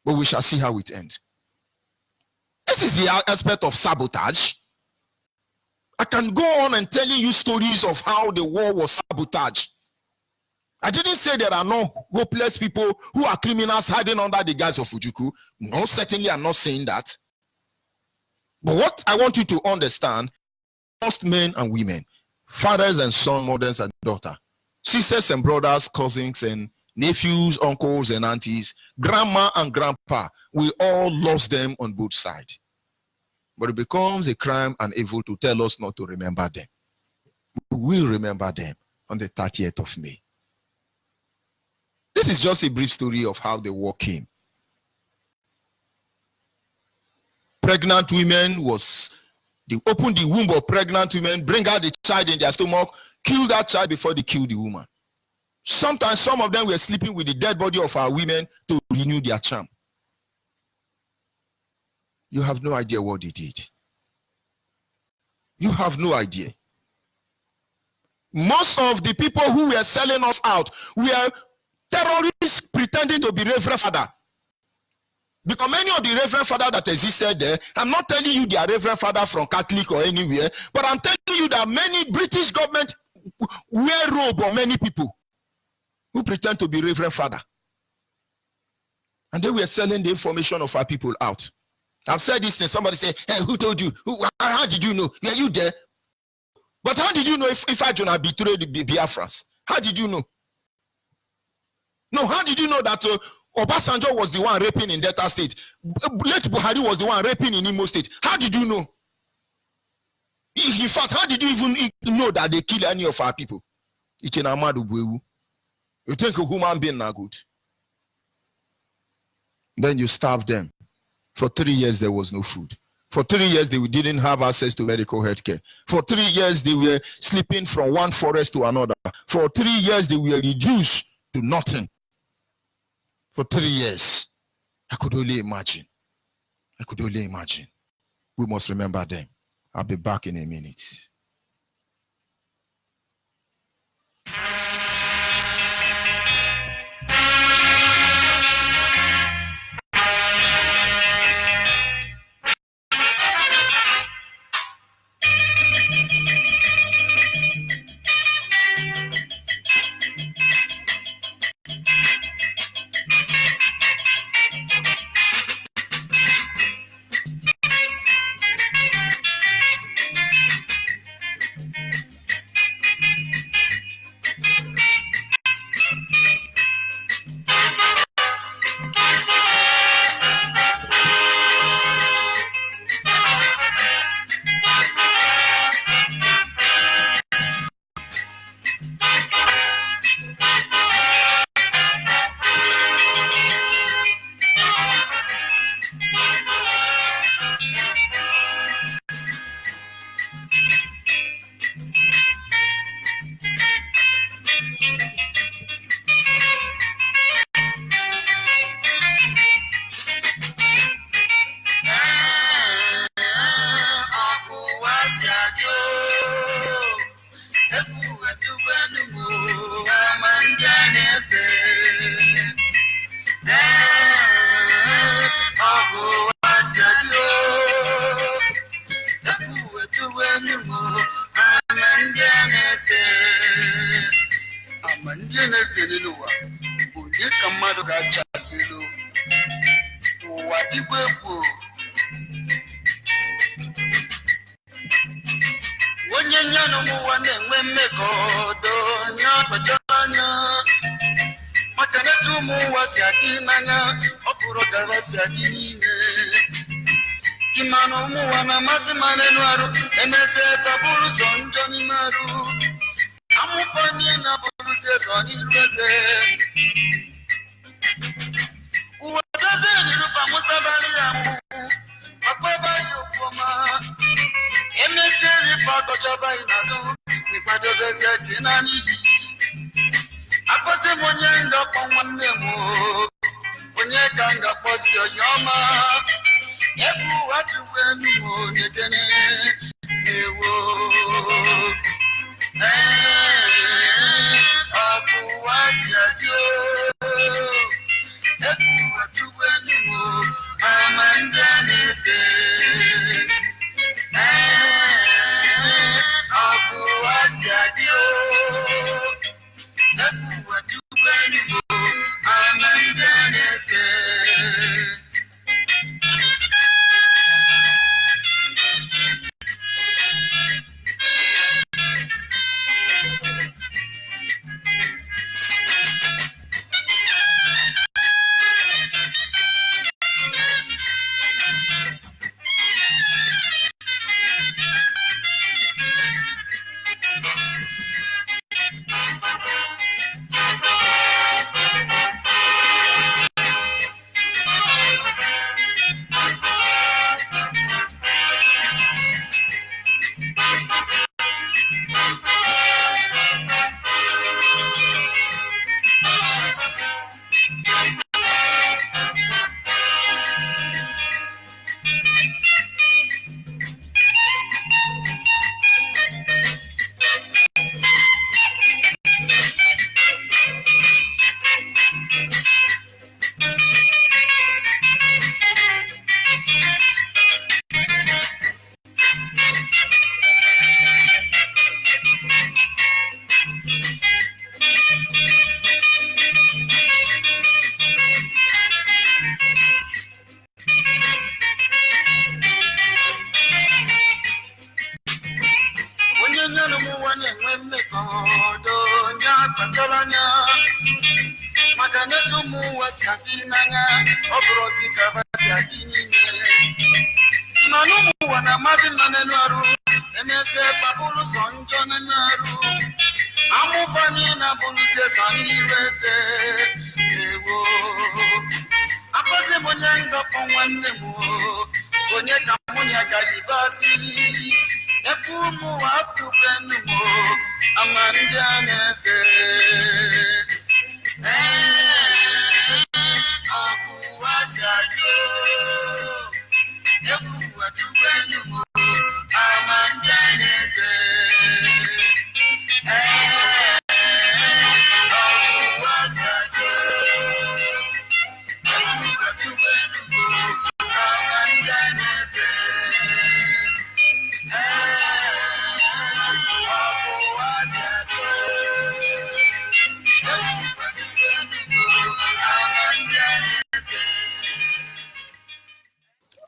But we shall see how it ends. This is the aspect of sabotage. I can go on and telling you stories of how the war was sabotaged. I didn't say there are no hopeless people who are criminals hiding under the guise of Ojukwu. No, certainly I'm not saying that. But what I want you to understand, most men and women, fathers and sons, mothers and daughters, sisters and brothers, cousins and nephews, uncles and aunties, grandma and grandpa, we all lost them on both sides. But it becomes a crime and evil to tell us not to remember them. We will remember them on the 30th of May. This is just a brief story of how the war came. Pregnant women they opened the womb of pregnant women, bring out the child in their stomach, kill that child before they kill the woman. Sometimes some of them were sleeping with the dead body of our women to renew their charm. You have no idea what they did. You have no idea. Most of the people who were selling us out were terrorists pretending to be Reverend Father. Because many of the Reverend Father that existed there, I'm not telling you they are Reverend Father from Catholic or anywhere, but I'm telling you that many British government wear robe on many people who pretend to be Reverend Father. And they were selling the information of our people out. I've said this thing. Somebody say, hey, who told you? How did you know? Were you there? But how did you know if Ajuna betrayed the Biafrans? How did you know? No, how did you know that Obasanjo was the one raping in Delta State? Late Buhari was the one raping in Imo State. How did you know? In fact, how did you even know that they kill any of our people? You think a human being are good? Then you starve them. For 3 years, there was no food. For 3 years, they didn't have access to medical health care. For 3 years, they were sleeping from one forest to another. For 3 years, they were reduced to nothing. For 3 years, I could only imagine. We must remember them. I'll be back in a minute.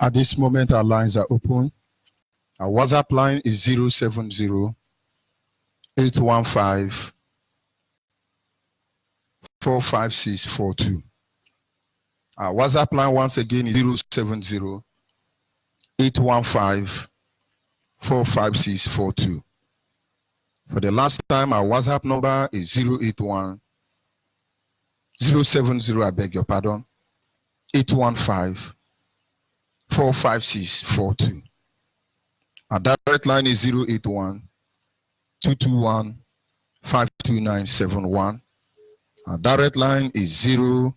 At this moment, our lines are open. Our WhatsApp line is 070 815 45642. Our WhatsApp line once again is 070 815 45642. For the last time, our WhatsApp number is 081 070, I beg your pardon, 815 45642. Our direct line is 081 221 52971. Our direct line is 081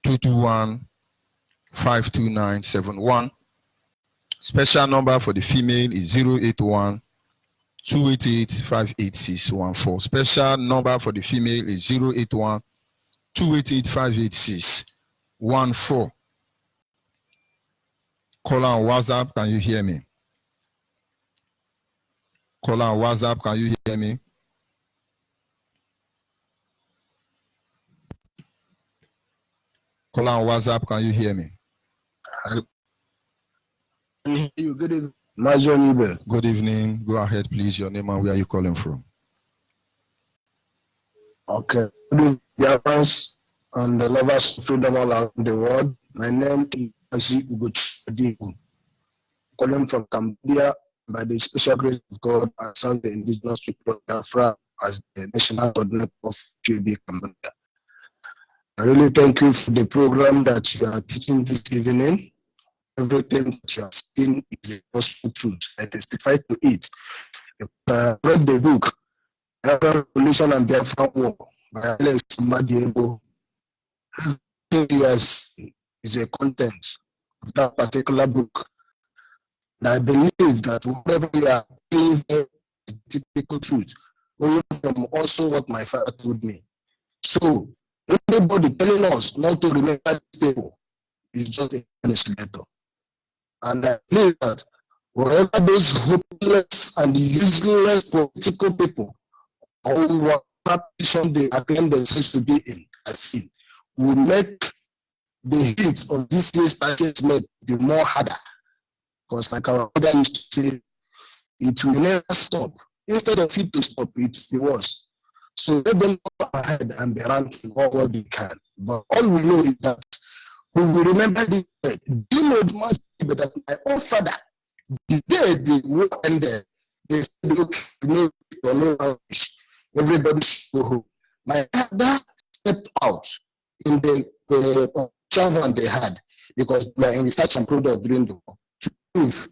221 52971. Special number for the female is 081 288 58614. Special number for the female is 081 288 58614. Call on WhatsApp, can you hear me? Call on WhatsApp, can you hear me? Call on WhatsApp, can you hear me? Good evening. Onyibe. Good evening. Go ahead, please. Your name and where are you calling from? Okay. Good evening, Biafrans and the lovers of freedom all around the world. My name is Azi Ugochadiku. Calling from Cambodia. By the special grace of God, I serve the indigenous people of Biafra as the national coordinator of QB Cambodia. I really thank you for the program that you are teaching this evening. Everything that you have seen is a gospel truth. I testify to it. I read the book, Biafra Revolution and Biafra War by Alex Madiego. Everything is a content of that particular book. And I believe that whatever you are saying is typical truth, only from also what my father told me. So, anybody telling us not to remember this people is just a letter. And I believe that whatever those hopeless and useless political people or what position they claim themselves to be in, as in, will make the heat of this year's statement be more harder. Because like our mother used to say, it will never stop. Instead of it to stop, it will be worse. So let them go ahead and be ranting all what they can. But all we know is that we will remember this. Do you know much better than my own father? The day the war ended, they said, look, you know, everybody should go home. My father stepped out in the travel they had because we are in research and product during the war to prove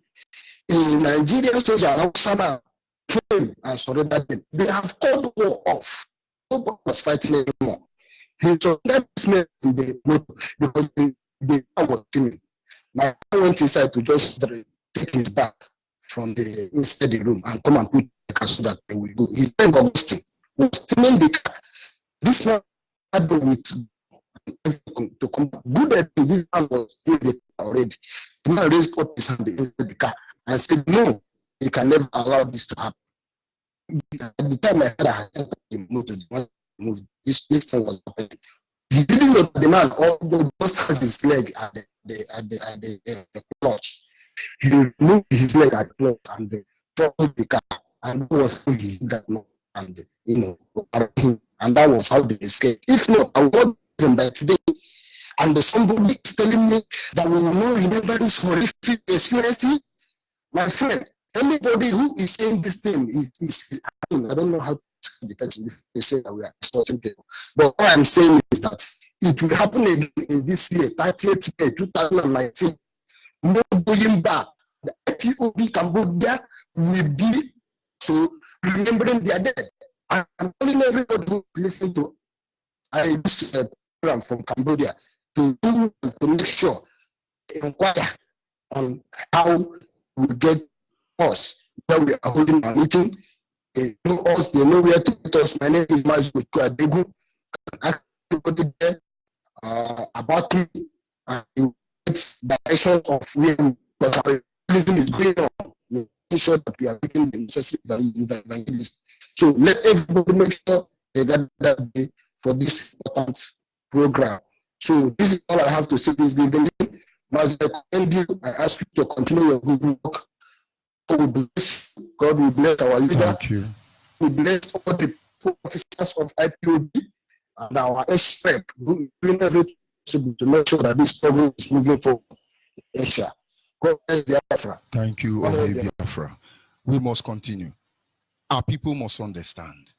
in Nigeria soldier Osama came and surrendered them. They have called the war off. Nobody was fighting anymore. He surrendered in the motor because the war was timid. My father went inside to just take his bag from the inside the room and come and put the car so that they will go. His friend Augustine was stealing the car. This man had been with to come back. Good that this man was in the car already. The man raised up his hand inside the car and said, no, he can never allow this to happen. At the time my father had entered the motor, the one moved, this thing was happening. He didn't know the man, although just has his leg at the clutch. He removed his leg at the clutch and trouble the car, and that was how he hit that man, and and that was how they escaped. If not, I would not even by today. And somebody is telling me that we will not remember this horrific experience. My friend, anybody who is saying this thing is I don't know how to describe the person if they say that we are extorting people. But what I'm saying is that it will happen in this year, 30th May 2019. No going back. The IPOB Cambodia will be so remembering their dead. I'm telling everybody who is listening to this program from Cambodia to make sure inquire on how we get us where we are holding our meeting. They know us, they know where to put us. My name is Mazu Adegu. Ask everybody there about me and you get directions of where evangelism is going on. We make sure that we are making the necessary evangelism. So let everybody make sure they get that day for this important program. So this is all I have to say this evening. As I commend you, I ask you to continue your good work. God will bless our leader. Thank you. We bless all the officers of IPOB and our expert who doing everything to make sure that this program is moving forward. Asia. God bless Biafra. Thank you, Biafra. We must continue. Our people must understand.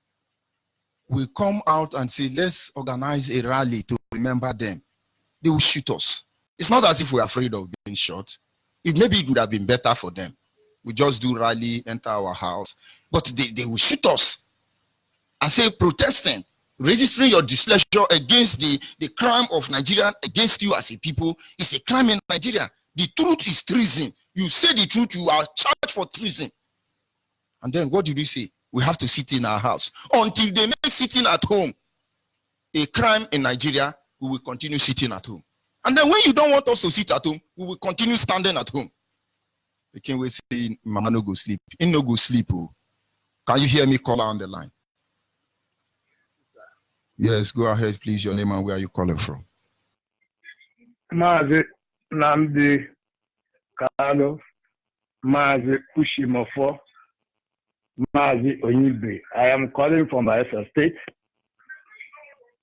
We come out and say, let's organize a rally to remember them. They will shoot us. It's not as if we're afraid of being shot. Maybe it would have been better for them. We just do rally, enter our house. But they will shoot us and say protesting, registering your displeasure against the crime of Nigeria against you as a people is a crime in Nigeria. The truth is treason. You say the truth, you are charged for treason. And then what did we say? We have to sit in our house. Until they make sitting at home a crime in Nigeria, we will continue sitting at home. And then when you don't want us to sit at home, we will continue standing at home. The king will say, Mama no go sleep. In no go sleep. Oh. Can you hear me call on the line? Yes, go ahead, please. Your name and where are you calling from? Mazi Namdi Kano, Mazi Ushimofo, Mazi Onyibe. I am calling from Biafra State.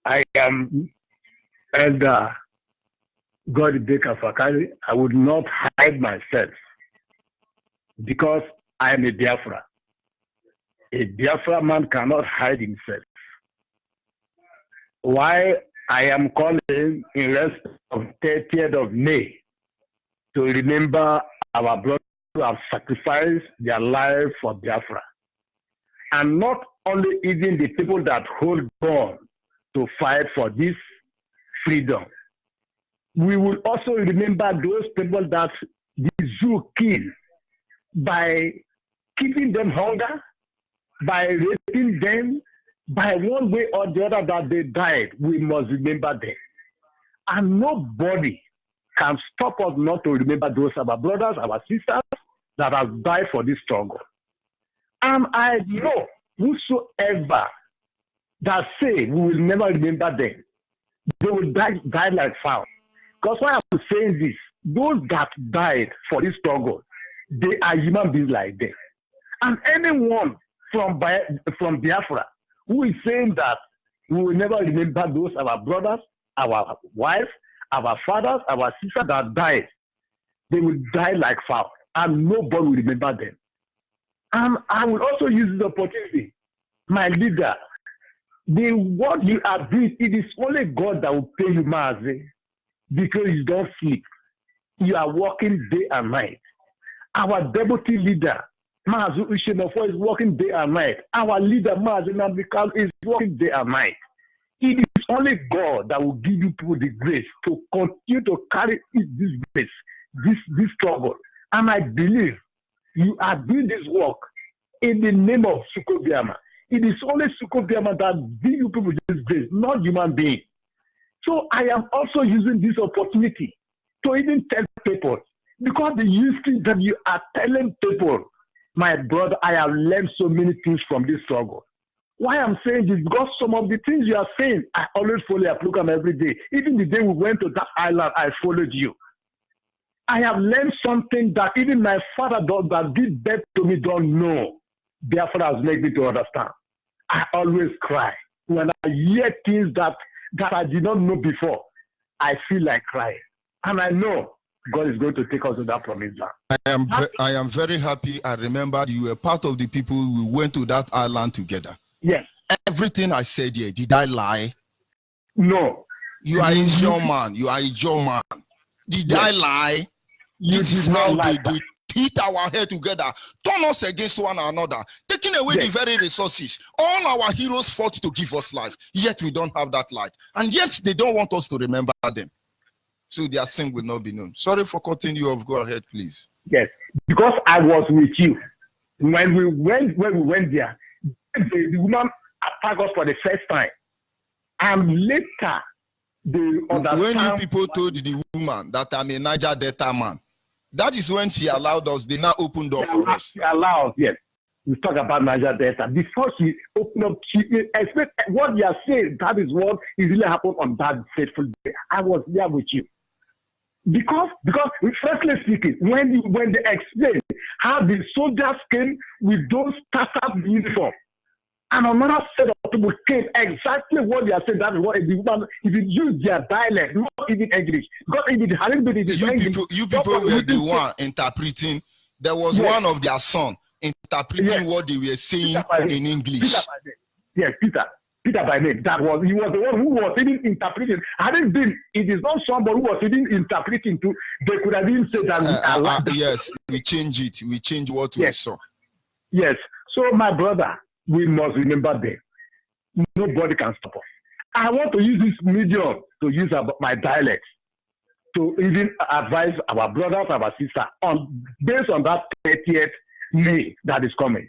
I am Elder God Baker Fakari. I would not hide myself because I am a Biafra. A Biafra man cannot hide himself. Why I am calling in respect of 30th of May to remember our brothers who have sacrificed their life for Biafra. And not only even the people that hold on to fight for this freedom. We will also remember those people that the zoo killed by keeping them hunger, by raping them, by one way or the other that they died. We must remember them. And nobody can stop us not to remember those our brothers, our sisters that have died for this struggle. And I know whosoever that say we will never remember them, they will die like fowl. Because why I'm saying this, those that died for this struggle, they are human beings like them. And anyone from Biafra who is saying that we will never remember those our brothers, our wives, our fathers, our sisters that died, they will die like fowl, and nobody will remember them. And I will also use this opportunity, my leader, what you are doing, it is only God that will pay you, Mazi, because you don't sleep. You are working day and night. Our deputy leader, Mazu Ushimofo, is working day and night. Our leader, Mazi Nambikal, is working day and night. It is only God that will give you people the grace to continue to carry this grace, this struggle. And I believe you are doing this work in the name of Sukobiama. It is only Sukobiama that gives you people this grace, not human beings. So I am also using this opportunity to even tell people, because the history that you are telling people, my brother, I have learned so many things from this struggle. Why I'm saying this? Because some of the things you are saying, I always follow your program every day. Even the day we went to that island, I followed you. I have learned something that even my father that did that to me don't know. Biafra has made me to understand. I always cry. When I hear things that I did not know before, I feel like crying. And I know God is going to take us to that promised land. I am very happy. I remember you were part of the people who went to that island together. Yes. Everything I said here, did I lie? No. You are a young man. You are a young man. Did I lie? This is how they hit our head together, turn us against one another, taking away the very resources. All our heroes fought to give us life, yet we don't have that light. And yet they don't want us to remember them. So their sin will not be known. Sorry for cutting you off. Go ahead, please. Yes, because I was with you. When we went there, the woman attacked us for the first time. And later, when you people told the woman that I'm a Niger Delta man, that is when she allowed us. They now opened door for us. She allowed, yes. We talk about Niger Delta. Before she opened up, she expect what you are saying. That is what really happened on that fateful day. I was there with you. Because frankly speaking, when they explained how the soldiers came with those tattered uniform, and another set of people came exactly what they are saying. That is what if you use their dialect, not even English. Because if it hadn't been you people were the one interpreting. There was one of their son interpreting what they were saying in English. Peter by name. He was the one who was even interpreting. Hadn't been, it is not somebody who was even interpreting to. They could have even said that. Yes, we change it. We change what we saw. Yes. So my brother, we must remember them. Nobody can stop us. I want to use this medium to use my dialect to even advise our brothers, our sisters, based on that 30th May that is coming.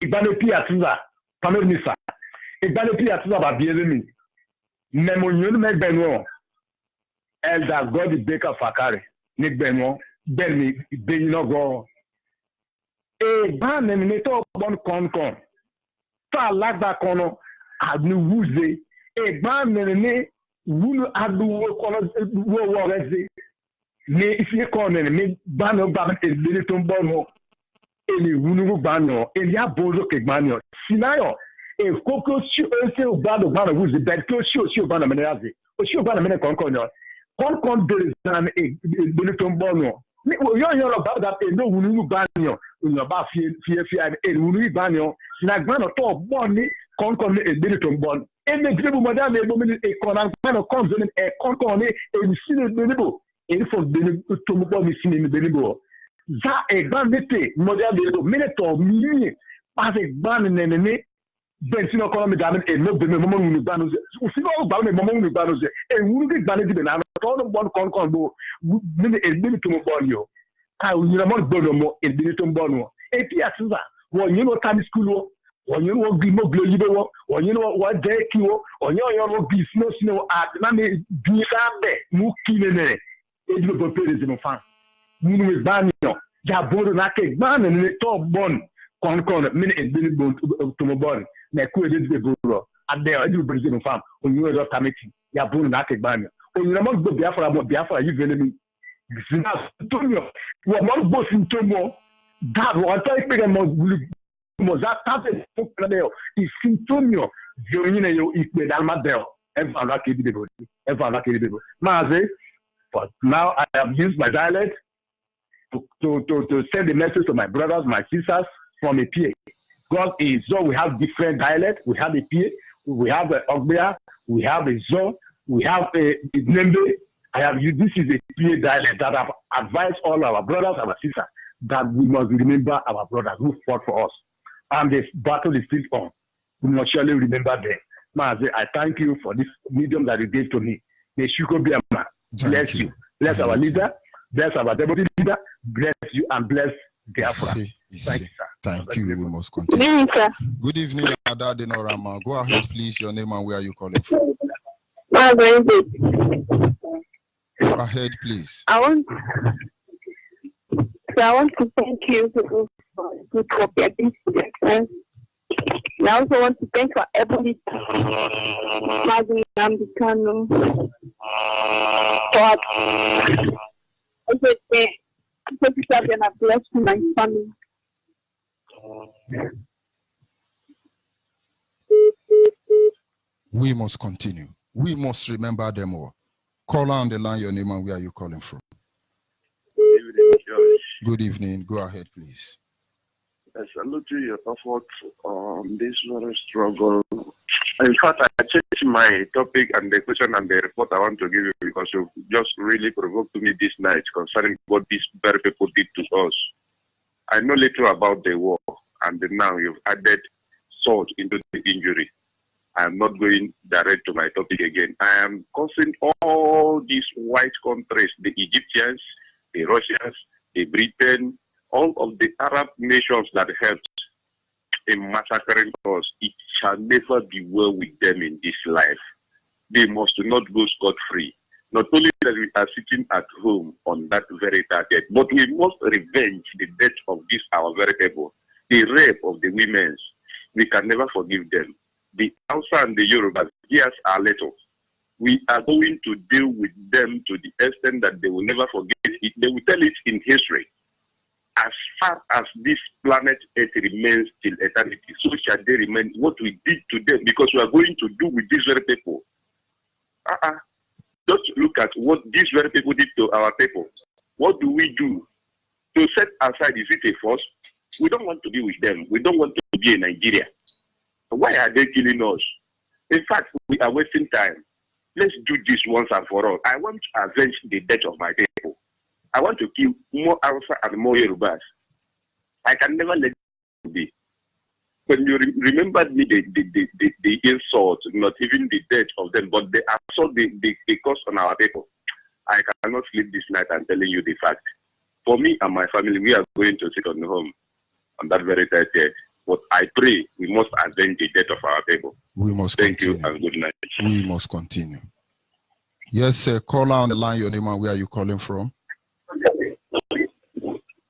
Ìgbàlódé àtúnṣe, Pamela Nisa, ìgbàlódé àtúnṣe Babielemi, Memonion Megbenwo, Elder God Baker Fakare, Nigbenwo, Benny Beninogo. Ban eminator bon concon. Fa lagba kono adnu wuze. Ban enene wunu adu kono wo reze. Ne ifi kono ne ban ogba elele to nbono. Ele wunu gbano, ele abozo ke gbano. Sinayo e koko si ese ogbado gbano wuze bet ko si ogbano menaze. O si ogbano mena concon yo. Concon de zan elele to nbono. You're about that no wunu banyo about fear and wunu banyo na grano to money concon a benitum bon and the dribble madame a conan comes in a concon a sin benibo and for benitum sin in the benibo that a bandite modern minute or me as a ban and enemy Benzino economy damage and no moment banos about a moment banos and wunu banity banana all one concon minute to bonio. I will not bono in Binitum Bono. A Piazza, when you know time school, when you know Bimo Globo, when you know what day you, or your business, no at Name Biabe, Mukine, Edward Perez in fan. Munu Banyo, Jabodo Nake, Ban and the top bone, Concon, minute and Binibon to Mobon, Naku the Buro, and there I do Brazilian farm, when you are not meeting, Yabun Nake Banyo. When you are not Biafra, you enemy. Antonio, what one boss in Tomo, that was I think that is Antonio, Joino, Equal Almadel, and Valaki people. Maze, but now I have used my dialect to send the message to my brothers, my sisters from a PA. God is so we have different dialects, we have a PA, we have a Ogbea, we have a Zo, we have a Nembe. I have used this is a PA dialect that I've advised all our brothers, our sisters, that we must remember our brothers who fought for us. And this battle is still on. We must surely remember them. Maze, I thank you for this medium that you gave to me. May Shuko be a man. Bless you. Bless our leader. Bless our deputy leader. Bless you and bless Biafra. Thank you, sir. Thank you. We must continue. Good evening, Ada Denorama. Go ahead, please. Your name and where are you calling from? Go ahead, please. I want to thank you for good work you're doing for your friends. I also want to thank for everybody, Maggie Ambicano, Bless my family. We must continue. We must remember them all. Call on the line your name and where are you calling from? Good evening, George. Good evening. Go ahead, please. I salute your effort on this very struggle. In fact, I changed my topic and the question and the report I want to give you because you just really provoked me this night concerning what these very people did to us. I know little about the war, and now you've added salt into the injury. I am not going direct to my topic again. I am causing all these white countries, the Egyptians, the Russians, the Britain, all of the Arab nations that helped in massacring us. It shall never be well with them in this life. They must not go scot-free. Not only that we are sitting at home on that very target, but we must revenge the death of this our very people. The rape of the women, we can never forgive them. The Hausa and the Yoruba, here's our letter. We are going to deal with them to the extent that they will never forget it. They will tell it in history. As far as this planet Earth remains till eternity, so shall they remain what we did to them, because we are going to do with these very people. Just look at what these very people did to our people. What do we do? To set aside, is it a force? We don't want to be with them. We don't want to be in Nigeria. Why are they killing us? In fact, we are wasting time. Let's do this once and for all. I want to avenge the death of my people. I want to kill more Hausa and more Yorubas. I can never let it be. When you remembered me, the insult, not even the death of them, but the assault they caused on our people, I cannot sleep this night. I'm telling you the fact. For me and my family, we are going to sit on the home on that very third day. But I pray we must avenge the death of our people. We must Thank continue. you and good night. We must continue. Yes, sir. Call on the line your name and where are you calling from?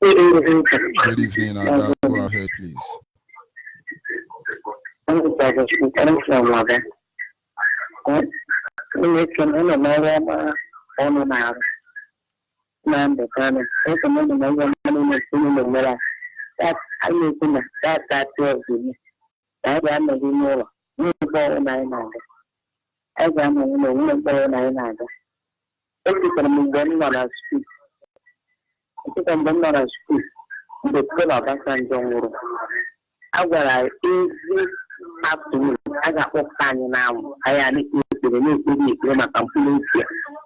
Good evening, Ada. Go ahead, please. Afternoon, I got what time now. I had it to the new my company.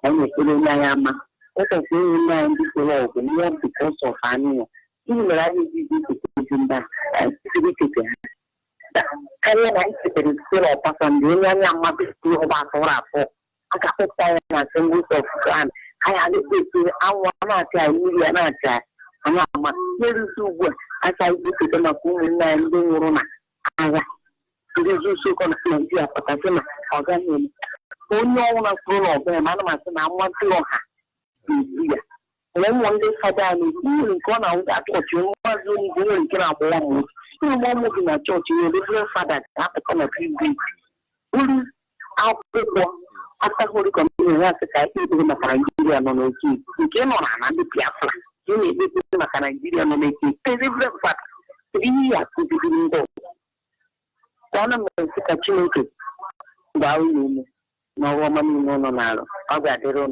And it's in Yama. What I say in mind is the law, and you have because of Annie. Even the right is to back and city. I like to still a person doing a mother to about for. I got the time and some week of crime. I had it to our media and I'm not very so good as I look at them a woman and doing Roma. It is also going to be a particular organ. Only one of them, I want to know her. When one day, Father, you gone out at what you want to do and get up one. You want moving a church, you different father, after come a few weeks. Only out after Holy Communion, I think in the Nigeria on the key. You came on another Biafra. You need to be in the Nigeria on the key. They different fact. 3 years to be in the Donna Mexican Bow no woman, no, no, I got it on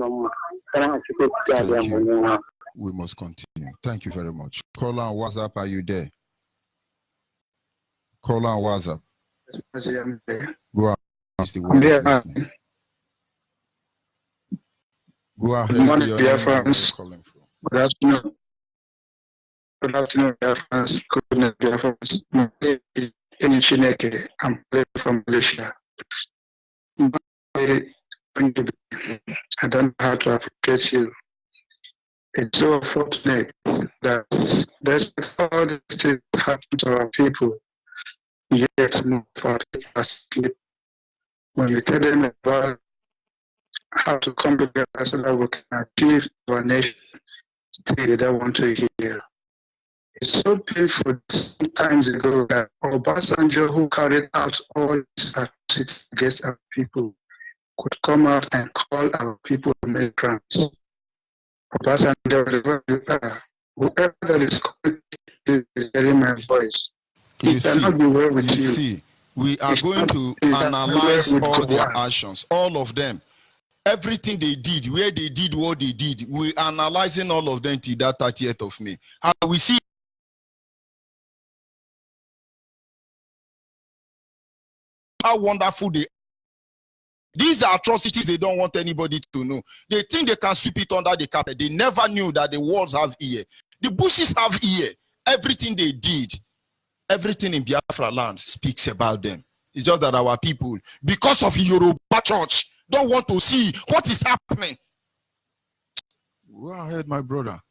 We must continue. Thank you very much. Call on WhatsApp. Are you there? Call on WhatsApp. Go ahead. The world is listening. Go ahead. Good morning, dear friends. Good afternoon. Good afternoon, dear friends. Good evening, dear friends. My name is Chineke. I'm from Malaysia. I don't know how to appreciate you. It's so unfortunate that despite all the things that happen to our people, yet most of our people are asleep. When we tell them about how to come together so that we can achieve our nation, still they don't want to hear. It's so painful some times ago that Obasanjo, who carried out all these activities against our people, could come out and call our people migrants. Whoever that is hearing my voice, You it see, cannot be well with you you. see, we are It's going not to well analyze with all their God. actions, all of them. Everything they did, where they did what they did, we analyzing all of them till that 30th of May. How we see how wonderful they are. These are atrocities they don't want anybody to know. They think they can sweep it under the carpet. They never knew that the walls have ear. The bushes have ear. Everything they did, everything in Biafra land speaks about them. It's just that our people, because of Yoruba church, don't want to see what is happening. Go ahead, my brother.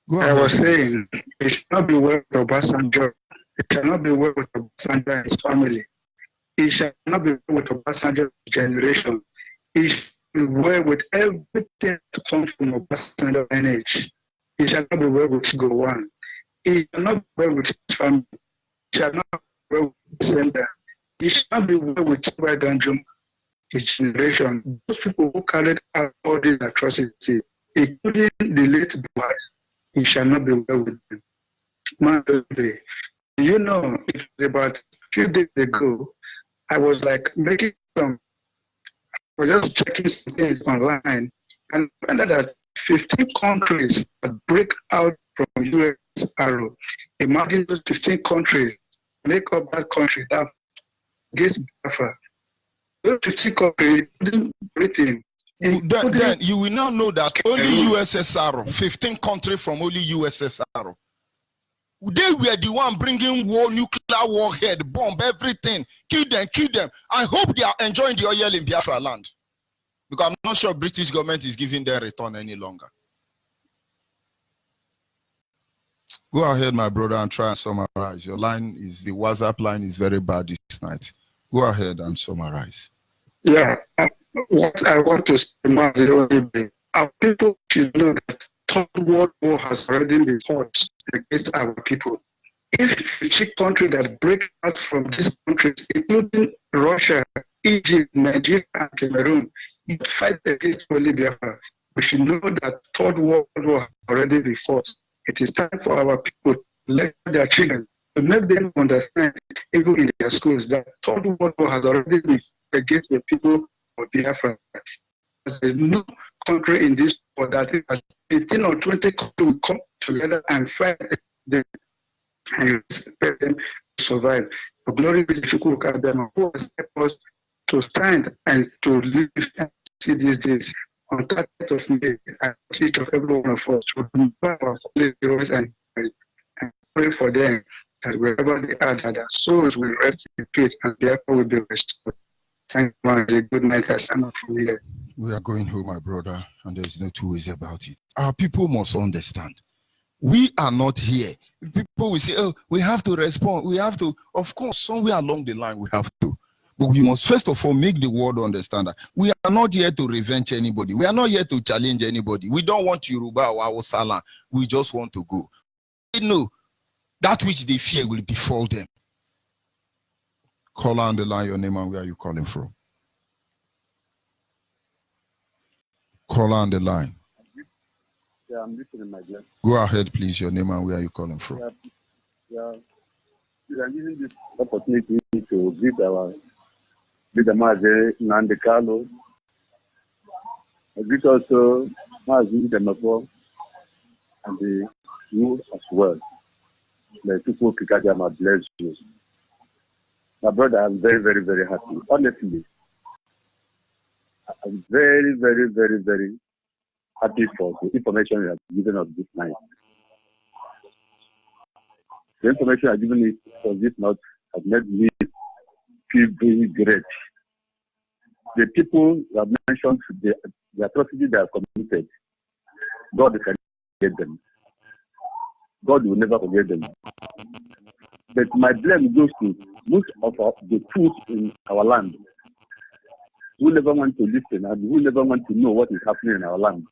Go ahead, I was please. saying, it should not be well with Obasanjo. It cannot be well with Obasanjo and his family. It shall not be well with Obasanjo's generation. It should be well with everything to come from Obasanjo NH. It shall not be well with Gowon. It shall not be well with his family. It shall not be well with his sender. It shall not be well with Chibadanjum, his generation. Those people who carried out all these atrocities, including the late Buhari, it shall not be well with them. You know, it was about a few days ago, I was like making some, I was just checking some things online and found out that 15 countries that break out from US arrow. Imagine those 15 countries make up that country that against Biafra. Those 15 countries, including Britain, Then you will now know that only USSR, 15 countries from only USSR, they were the one bringing war, nuclear warhead, bomb, everything, kill them. I hope they are enjoying the oil in Biafra land, because I'm not sure British government is giving their return any longer. Go ahead, my brother, and try and summarize. Your line is, the WhatsApp line is very bad this night. Go ahead and summarize. Yeah, what I want to say, Onyibe, our people should know that Third World War has already been fought against our people. If each country that break out from these countries, including Russia, Egypt, Nigeria, and Cameroon, fight against only Biafra, we should know that Third World War has already been fought. It is time for our people to let their children, to make them understand, even in their schools, that Third World War has already been fought against the people of Biafra. There is no country in this world that 15 or 20 countries will come together and fight them and expect them to survive. The glory be to Chukwu who has helped us to stand and to live and see these days. On 30th of May, I each of every one of us to remember our heroes and pray for them that wherever they are, that their souls will rest in peace and therefore will be restored. Thank you, man. Good night. I stand up from here. We are going home, my brother, and there's no two ways about it. Our people must understand. We are not here. People will say, oh, we have to respond. We have to. Of course, somewhere along the line, we have to. But we must first of all make the world understand that we are not here to revenge anybody. We are not here to challenge anybody. We don't want Yoruba or Hausa. We just want to go. They know that which they fear will befall them. Call on the line, your name and where are you calling from? Call on the line. Yeah, I'm listening, my dear. Go ahead, please. Your name and where are you calling from? Yeah. I'm using this opportunity to greet our leader, Mazi Nandekalo. I greet also Mazi Demako and you as well. May people Kikajama bless you. My brother, I'm very, very, very happy. Honestly, I'm very, very, very, very happy for the information you have given us this night. The information you have given me for this night has made me feel very great. The people you have mentioned, the atrocity they have committed, God can forget them. God will never forget them. But my blame goes to most of the fools in our land who never want to listen and who never want to know what is happening in our land.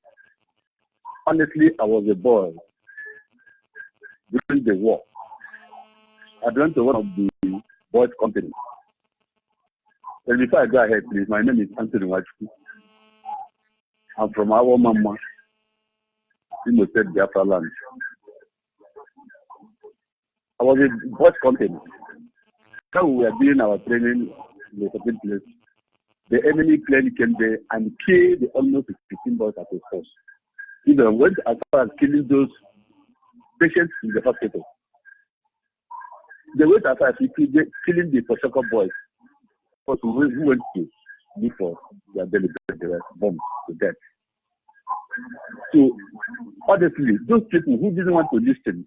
Honestly, I was a boy during the war. I belong to one of the boys' companies. And before I go ahead, please, my name is Anthony Wachu. I'm from our mama, State Biafra land. I was in both company. So we were doing our training in a certain place. The enemy plane came there and killed almost 15 boys at a force. Even went as far as killing those patients in the hospital. They went as far as killing the Poshoko boys. Because who went to look for their daily bread, they were bombed to death. So, honestly, those people who didn't want to listen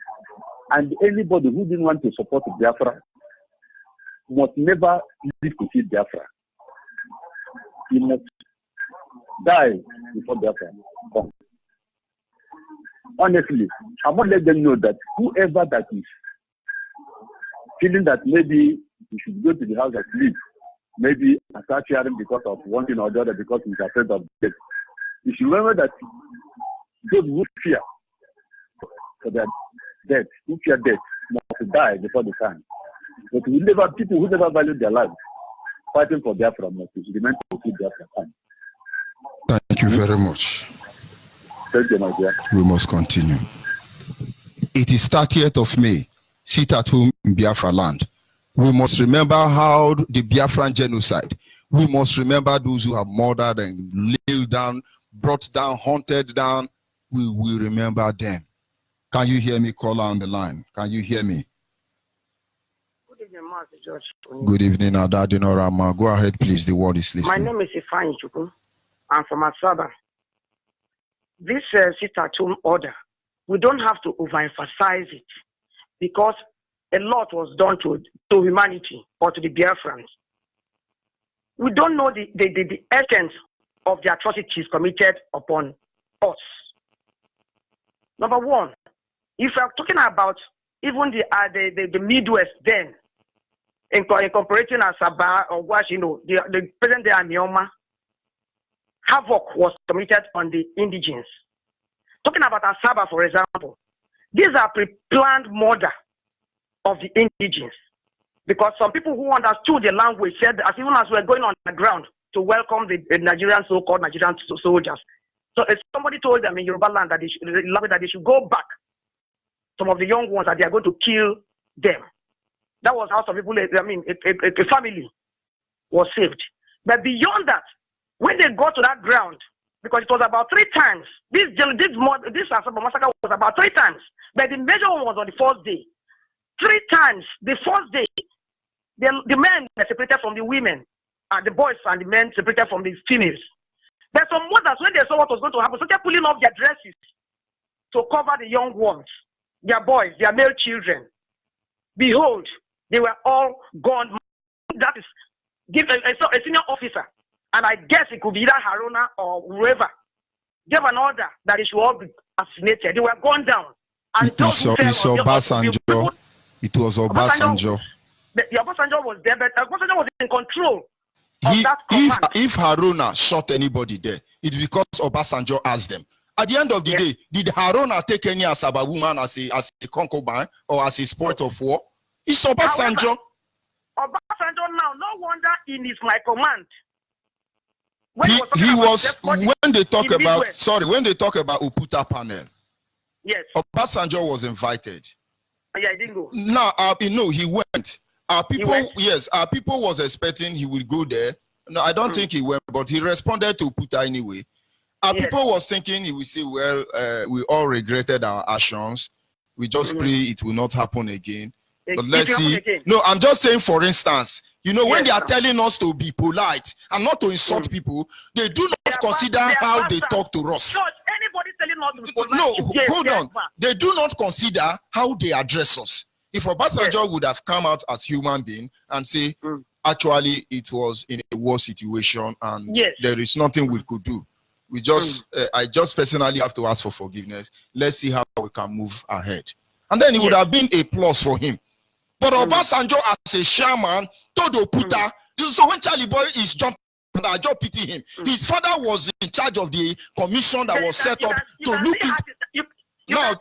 and anybody who didn't want to support Biafra must never live to see Biafra. He must die before Biafra comes. Honestly, I want to let them know that whoever that is feeling that maybe he should go to the house and sleep, maybe and start cheering because of one thing or the other because he's afraid of death. You should remember that those who fear for their death, who fear death, must die before the time. But people who never value their lives fighting for Biafra must remain to see Biafra time. Thank you very much. Thank you, my dear. We must continue. It is 30th of May. Sit at home in Biafra land. We must remember how the Biafran genocide. We must remember those who have murdered and laid down, brought down, hunted down. We will remember them. Can you hear me, caller on the line? Can you hear me? Good evening, Master George. Good evening, Adadinorama. Go ahead, please. The word is listening. My name is Ifeanyi Chukwu. I'm from Asaba. This sit-at-home order, we don't have to overemphasize it because a lot was done to humanity or to the Biafrans. We don't know the essence of the atrocities committed upon us. Number one, if we're talking about even the Midwest then, incorporating Asaba or the present day Anioma, havoc was committed on the indigenes. Talking about Asaba, for example, these are pre-planned murder of the indigenes. Because some people who understood the language said, as even as we're going on the ground to welcome the Nigerian so-called Nigerian soldiers. So if somebody told them in Yoruba land that they should go back, some of the young ones, that they are going to kill them. That was how some people, a family was saved. But beyond that, when they got to that ground, because it was about 3 times, this Asaba massacre was about 3 times, but the major one was on the 4th day. 3 times, the 4th day, the men were separated from the women, and the boys and the men separated from the females. But some mothers, when they saw what was going to happen, started pulling off their dresses to cover the young ones, their boys, their male children. Behold, they were all gone. That is, give a senior officer, and I guess it could be either Haruna or whoever, gave an order that they should all be assassinated. They were gone down. And It was Obasanjo. The Obasanjo was there, but Obasanjo was in control of that command. If Haruna shot anybody there, it's because Obasanjo asked them. At the end of the day, did Haruna take any Asaba woman as a concubine or as a sport of war? It's Obasanjo. However, Obasanjo now, no wonder in his my command. When they talk about Uputa panel, yes, Obasanjo was invited. Yeah, I didn't go. Now, he went. Our people was expecting he would go there. No, I don't think he went, but he responded to Uputa anyway. Our people was thinking he would say, well, we all regretted our actions. We just pray it will not happen again. But let's see. No, I'm just saying, for instance, when they are telling us to be polite and not to insult people, they do not consider how they talk to us. Anybody telling us to be polite, no, hold on. They do not consider how they address us. If Obasanjo would have come out as human being and say, actually, it was in a war situation and there is nothing we could do. We just, I just personally have to ask for forgiveness. Let's see how we can move ahead. And then it would have been a plus for him. But Obasanjo as a chairman told Oputa, so when Charlie Boy is jumping, I just pity him. His father was in charge of the commission that was set up to look into. Now,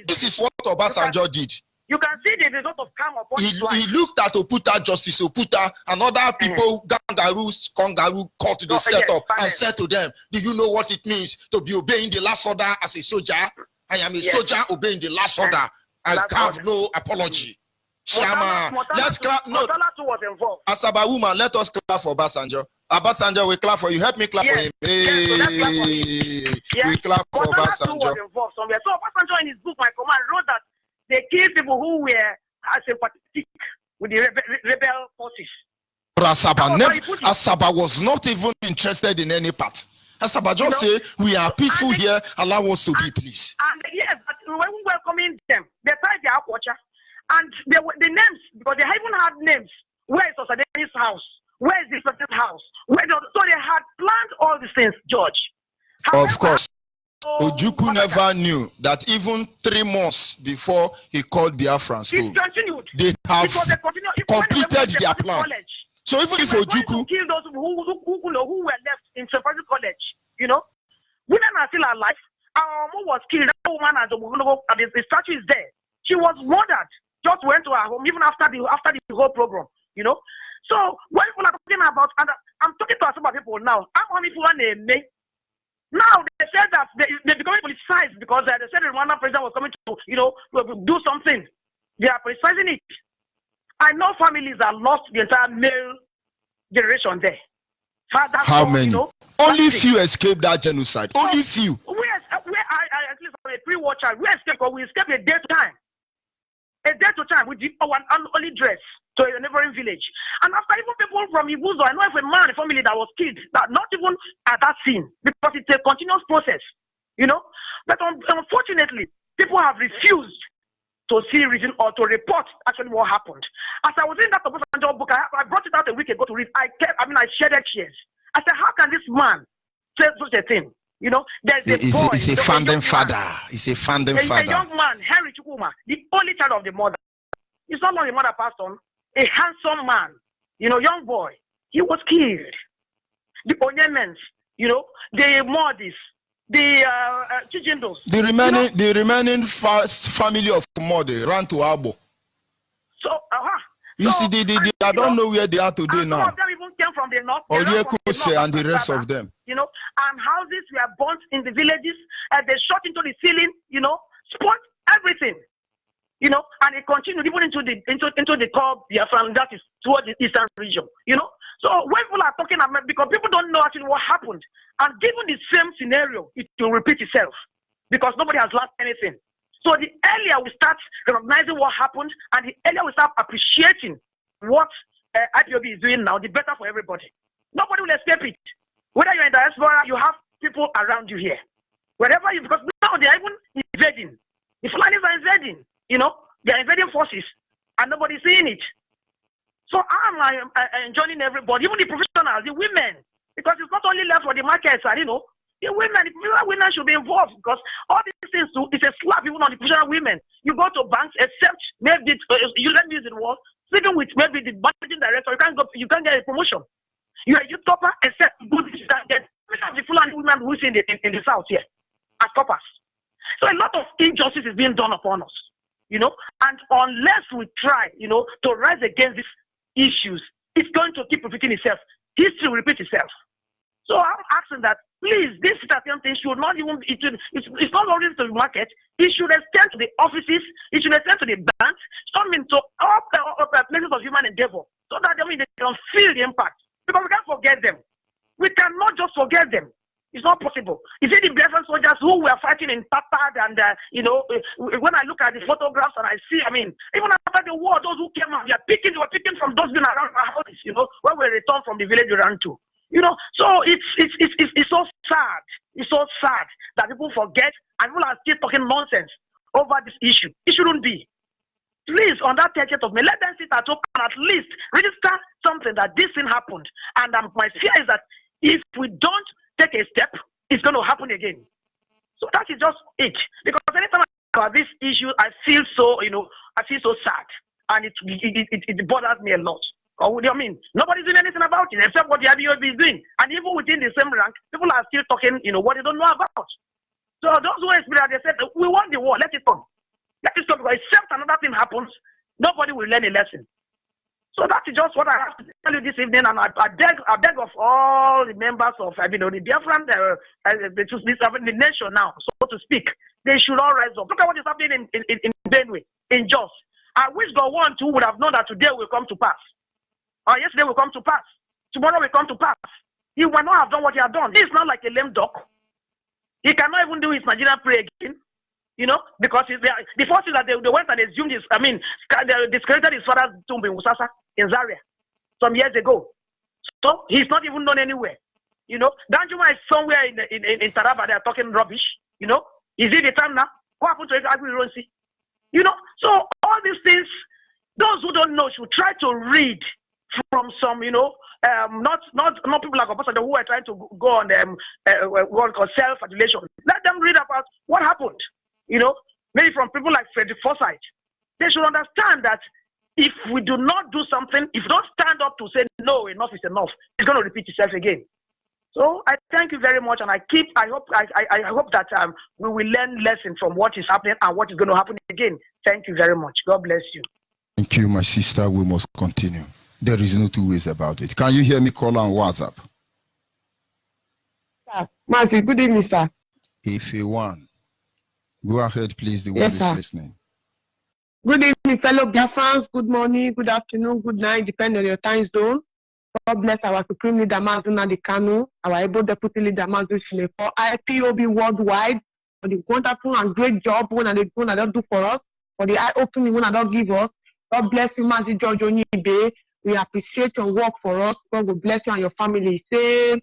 this is what Obasanjo did. You can see the result of calm upon his life. He looked at Oputa, Justice Oputa, and other people, kangaroo caught the setup and said to them, do you know what it means to be obeying the last order as a soldier? I am a soldier obeying the last order. I have no apology. Shama, let's clap. No, Asaba woman, let us clap for Obasanjo. Obasanjo, we clap for you. Help me clap for him. Hey, we clap for Obasanjo. So Obasanjo in his book, My Command, wrote that they killed people who were sympathetic with the rebel forces. Asaba was not even interested in any part. Asaba just say, we are peaceful here, allow us to be, please. And yes, when we welcoming them, they tried their culture. And the names, because they even had names. Where is Osade's house? Where is this person's house? So they had planned all these things, George. However, of course. Ojukwu never knew that even 3 months before he called Biafrans home, they have completed their plan. So even if Ojukwu kill those who were left in St. Francis College, women are still alive. Our mom was killed. That woman at the statue is there. She was murdered. Just went to her home even after the whole program. So when people are talking about, and I'm talking to some people now. How many people name? Now they said that they're becoming politicized because they said the Rwandan president was coming to do something. They are politicizing it. I know families that lost the entire male generation there. How many? Only few escaped that genocide. Only few. At least I'm a pre-war child. We escaped, but we escaped a day to time. A day to time with our only dress to a neighboring village. And after even people from Ibuzo, I know of a man, a family that was killed, that not even at that scene, because it's a continuous process, But unfortunately, people have refused to see reason or to report actually what happened. As I was in that Obasanjo book, I brought it out a week ago to read. I shedded tears. I said, how can this man say such a thing? There's a boy. He's a founding father. He's a founding father. A young man, Henry Chukuma, the only child of the mother. It's not long the mother passed on. A handsome man, young boy. He was killed. The Onyemens, the Modis, the Chichindos. The remaining family of Modi ran to Abo. So, I don't know where they are today now. Some of them even came from the north. And the rest of them. And houses were burnt in the villages. They shot into the ceiling. Spoiled everything. And it continued even into the core Biafra, that is towards the eastern region. So when people are talking about, because people don't know actually what happened, and given the same scenario, it will repeat itself because nobody has learned anything. So the earlier we start recognizing what happened, and the earlier we start appreciating what IPOB is doing now, the better for everybody. Nobody will escape it. Whether you're in diaspora, you have people around you here. Wherever because now they are even invading. The Fulanis are invading. They are invading forces, and nobody's seeing it. So I'm enjoying everybody, even the professionals, the women, because it's not only left for the markets, and the women should be involved because all these things it's a slap even on the professional women. You go to banks, except maybe you let me use the word, sleeping with maybe the managing director, you can't get a promotion. You are a youth topper, except good that the Fulani women who is in the south here as toppers. So a lot of injustice is being done upon us. And unless we try, to rise against these issues, it's going to keep repeating itself. History will repeat itself. So I'm asking that, please, this certain thing should not even, it's not only to the market, it should extend to the offices, it should extend to the banks, to all places of human endeavor, so that they can feel the impact. Because we can't forget them. We cannot just forget them. It's not possible. You see the Biafran soldiers who were fighting in Tatard and, when I look at the photographs and I see, even after the war, those who came out, they were picking from dustbin around our houses, when we returned from the village we ran to. So it's so sad. It's so sad that people forget and people are still talking nonsense over this issue. It shouldn't be. Please, on that 30th of May, let them sit at home and at least register something that this thing happened. And my fear is that if we don't take a step, it's going to happen again. So that is just it. Because anytime I talk about this issue, I feel so, sad. And it bothers me a lot. Nobody's doing anything about it except what the IBOB is doing. And even within the same rank, people are still talking, what they don't know about. So those who experience, they said, we want the war, let it come. Let it this stuff because except another thing happens, nobody will learn a lesson. So that is just what I have to tell you this evening, and I beg of all the members of the Biafran, the nation now, so to speak, they should all rise up. Look at what is happening in Benue, in Jos. I wish God one too would have known that today will come to pass, or yesterday will come to pass, tomorrow will come to pass. He will not have done what he had done. This is not like a lame duck. He cannot even do his Nigerian prayer again. Because the first is that they went and assumed they discredited his father's tomb in Usasa, in Zaria, some years ago. So he's not even known anywhere. Danjuma is somewhere in Taraba, they are talking rubbish. Is it the time now? What happened to Agri-Ronsi? So all these things, those who don't know should try to read from some, not people like Obasanjo who are trying to go on what called self-adulation. Let them read about what happened. Maybe from people like Frederick Forsyth. They should understand that if we do not do something, if we don't stand up to say no, enough is enough, it's going to repeat itself again. So I thank you very much, and I hope that we will learn lesson from what is happening and what is going to happen again. Thank you very much. God bless you. Thank you, my sister. We must continue. There is no two ways about it. Can you hear me call on WhatsApp? Mercy, good evening, sir. If you want, go ahead, please. The one Yes, is sir. listening. Good evening, fellow Biafrans. Good morning, good afternoon, good night, depending on your time zone. God bless our Supreme Leader, Mazuna Di Kanu, our able Deputy Leader, Mazu Shine, for IPOB worldwide, for the wonderful and great job one and the one that don't do for us, for the eye-opening one that don't give us. God bless you, Mazi George Onyibe. We appreciate your work for us. God will bless you and your family. Say,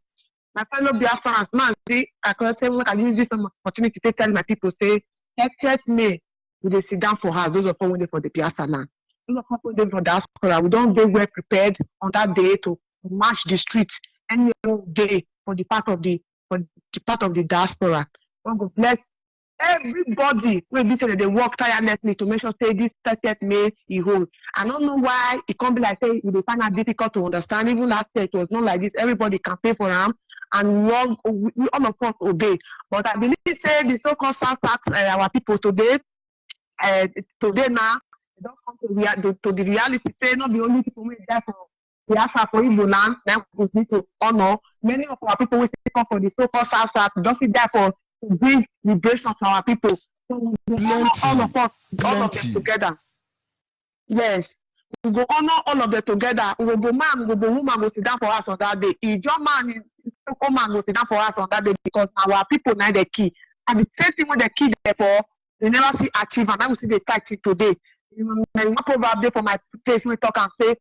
my fellow Biafrans, Mazi, I can say, I use this opportunity to tell my people, say, 30th May, we dey sit down for her. Those of us waiting for the Biafra land. Those of us waiting for diaspora. We don't very well prepared on that day to march the streets any day for the part of the diaspora. God will bless everybody. We be saying they work tirelessly to make sure say this 30th May he hold. I don't know why it can't be like say they find it difficult to understand. Even last year it was not like this. Everybody can pay for them. And we all of us obey. But I believe say the so-called South our people today now, they don't come to the reality. Say not the only people who die for Biafra for Igbo land, then we need to honor. Many of our people will come for the so-called South just sit there to bring liberation to our people. So we go honor all of us, all of them together. Yes. We go honor all of them together. We go man, we go woman, go sit down for us on that day. If your man is so-called man, go sit down for us on that day because our people now the key. And the same thing when the key therefore, they never see achieve, and I will see the fight today. One proverb there for my place we talk and say,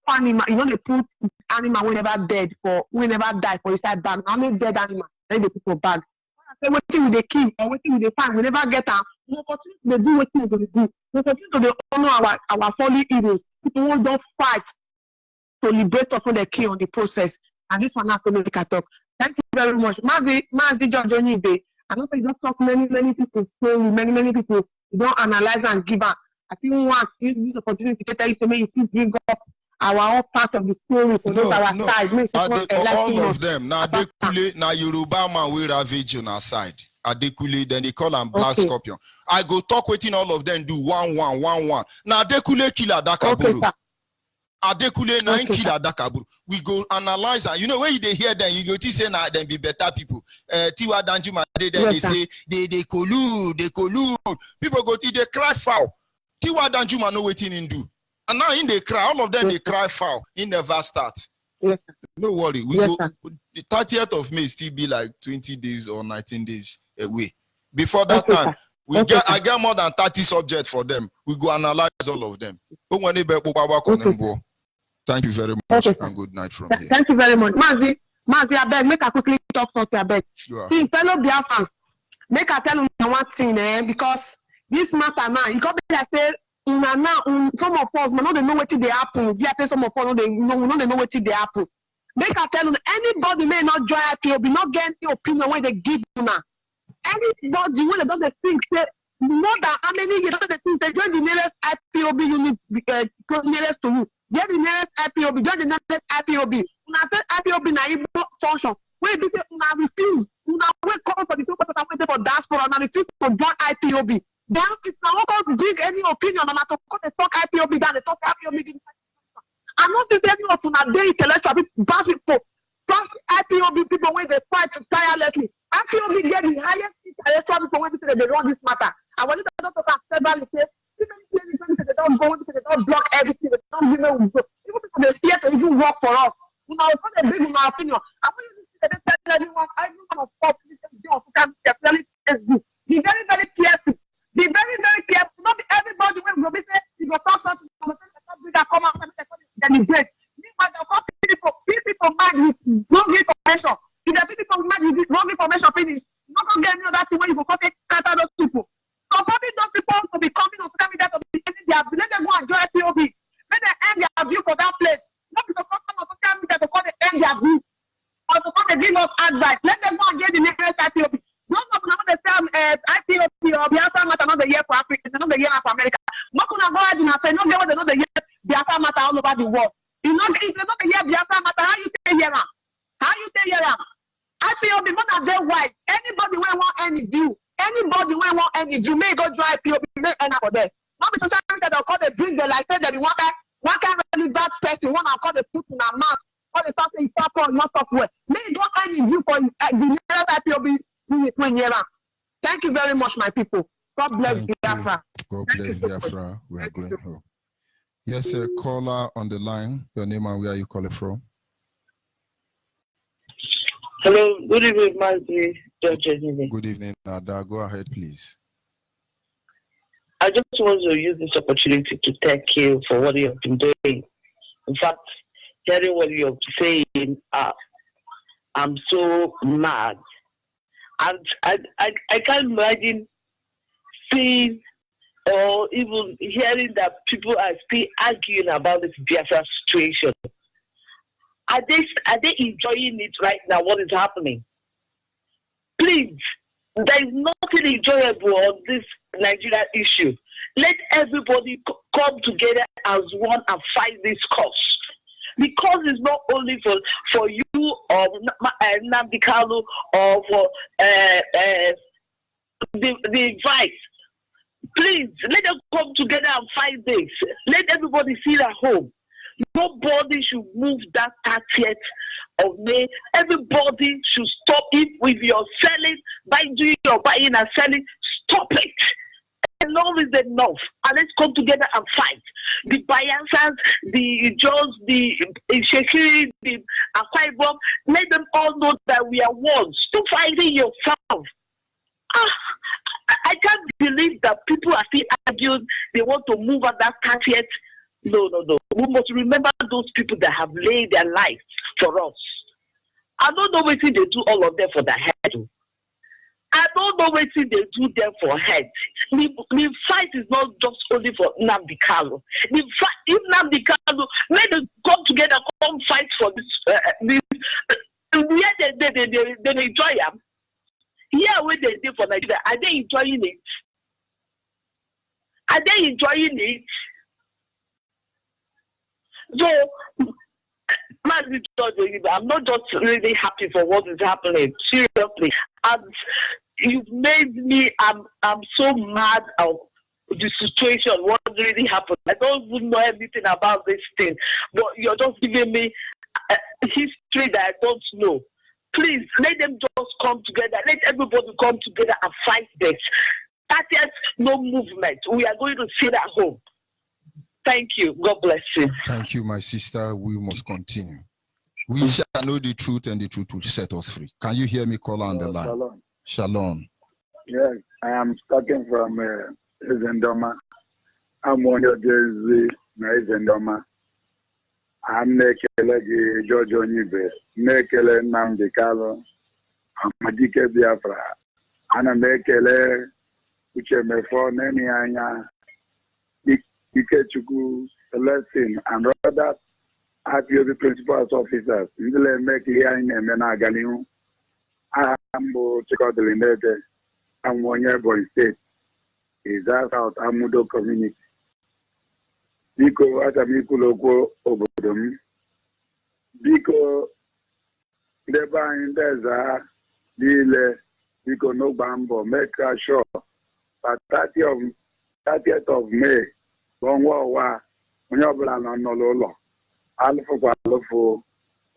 animal, you know they put animal we never dead for, we never die for inside bag. Now make dead animal, then they put for bag. Say what thing they kill or what thing they find, we never get them. We continue to do what thing we do. We continue to honor our fallen heroes. People who don't fight to liberate us when they kill on the process. And this one has to make a talk. Thank you very much. Mazi George Onyibe. I don't say you don't talk many people story, many people you don't analyze and give up. I think we want to use this opportunity to tell you so many you bring up our own part of the story for those our side. All of them. Now Adekule, now Yoruba man will ravage on our side. Adekule, then they call them Black Scorpion. I go talk within all of them do 1-1. Now Adekule kill Adakaburu. Adekule na kill Adakaburu. We go analyze and you know when you they hear them, you go to say now them be better people. Tiwa Danjuma they say they collude. People go to they cry foul. Tiwa Danjuma know what in do. And now in they cry, all of them they cry foul. It never start. Yes, no worry. We go the 30th of May still be like 20 days or 19 days away. Before that time, I get more than 30 subjects for them. We go analyze all of them. Thank you very much and good night from here. Thank you very much. Mazi, I beg, make a quickly talk something, I beg. See, fellow Biafrans, make a tell you one thing, because this matter now, you can't be like say, some of us, no, they know what they happen. Yeah, say some of us, they know what they happen. Make a tell you, anybody may not join IPOB, not get any opinion when they give you now. Anybody when they don't think, say, more than how many years they think they join the nearest IPOB unit nearest to you. Get the nearest IPOB, get the nearest IPOB. When I say IPOB na Igbo function, when they say una refuse, una wait call for the so-called waiting for diaspora, una refuse to join IPOB. Then if I want to bring any opinion, I'm to come and talk IPOB down, they talk IPOB. I'm not saying any of them day intellectual people, bad people, trust IPOB people when they fight tirelessly. IPOB get the highest intellectual people when they say they run this matter. And when they don't talk about say, even if they don't go, they don't block everything, they don't give them, even people they fear to even work for us. You know, it's not a big in my opinion. I want you to see that they tell everyone of us, be very, very careful. Be very, very careful. Not be everybody when we say you go talk something, come out then you break. Meanwhile, of course, people mad with wrong information. If the people mad with wrong information finish, not gonna get any other thing when you go come scatter those people. So probably those people will be coming on social media to be ending their view. Let them go and join POB. Let them end their view for that place. Not because come on social media to come and end their view. Or to come and give us advice. Let them go and get the nearest IPOB. Those of them they say IPOB or Biafra matter not the year for Africa, not the year for America. Not gonna go ahead and say no get what they know the year Biafra matter all over the world. It's not the year Biafra matter. How you say here? How you say here? IPOB more than they white. Anybody when want any view, anybody when want any view, may go join IPOB, may end up for them. Not be social media they'll call they bring the like say that one kind really bad person, one and call they put in a mouth, or they talk say stop or not stop well. May go any view for the nearest IPOB. Thank you very much, my people. God bless Biafra. God bless Biafra. We are going home. Yes, sir. Caller on the line. Your name and where you calling from? Hello. Good evening, Mazi. Good evening, Ada. Go ahead, please. I just want to use this opportunity to thank you for what you have been doing. In fact, hearing what you have saying, I'm so mad. And I can't imagine seeing or even hearing that people are still arguing about this Biafra situation. Are they enjoying it right now, what is happening? Please, there is nothing enjoyable on this Nigeria issue. Let everybody come together as one and fight this cause. Because it's not only for you or Nnamdi Kanu or for the vice. Please, let them come together and fight this. Let everybody feel at home. Nobody should move that 30th of May. Everybody should stop it. If you're selling, doing your buying and selling, stop it. Enough is enough, and let's come together and fight. The Bayansas, the Jones, the Shekiri, the Akwa Ibom, let them all know that we are one. Stop fighting yourself. I can't believe that people are still arguing they want to move at that 30th. No. We must remember those people that have laid their life for us. I don't know what they do all of them for their head. I don't know what they do them for head. The fight is not just only for Nnamdi Kanu. If Nnamdi Kanu, let them come together, come fight for this. Where they enjoy them. Here, what they do for Nigeria, are they enjoying it? Are they enjoying it? So, I'm not just really happy for what is happening. Seriously, and you've made me. I'm so mad of the situation. What really happened? I don't even know anything about this thing, but you're just giving me history that I don't know. Please let them just come together. Let everybody come together and fight this. That is no movement. We are going to sit at home. Thank you. God bless you. Thank you, my sister. We must continue. We shall know the truth, and the truth will set us free. Can you hear me, caller on the line? Shalom. Yes, I am talking from Zendoma. I'm one of those Zendoma. I'm Nekele George Onyibe, Nekele Nnamdi Kanu, Amadike Biafra, and I'm Nekele Uchemefo Neni Anya, Ikechukwu Celestine, and other IPOB principal officers. Ndile make here in Emena Ganiu. I am Chikodelinete. I'm Onyibe State. Is that South Amudo community? Biko atamiku loko obodom. Biko deba indeza dile. Biko no bambo. Make sure but 30th of May, onye ọbụla nọ n'ụlọ alụfụkwa alụfụ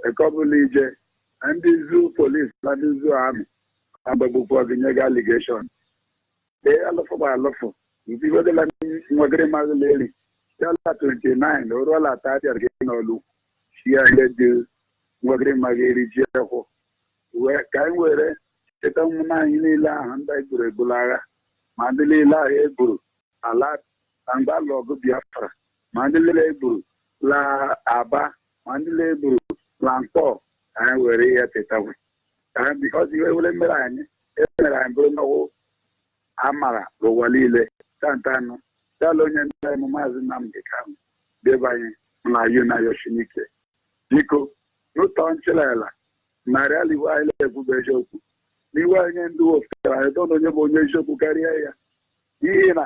ekọbụlije ndị zoo police na ndị zoo army agbagbukwọ gị nye gị allegation alụfụkwa alụfụ ibigodela nwegịrị mazụleri yala 29 oruola 30 gị n'ọlụ shia ihe dị nwegịrị magịrị ji ekwụ wee ka anyị were cheta ụmụnne anyị niile ahụ ndị egburu egburu agha ma ndị niile ahụ egburu ala na mgbe alụ ọgụ Biafra ma ndị niile egburu la Aba ma ndị niile egburu la Nkpọ anyị were ihe chetakwa bikọs ihe were mere anyị emere anyị bụrụ n'ọwụ amara n'ụwa niile tantanụ dala onye ndị anyị maazị Nnamdi Kanu debanye na yunayo Chineke biko n'ụtọ nchịlaala narị aliwe anyị na-ekwube eziokwu n'iwe anyị ndị wepụtara anyị dọna onye bụ onye eziokwu karịa ya n'ihi na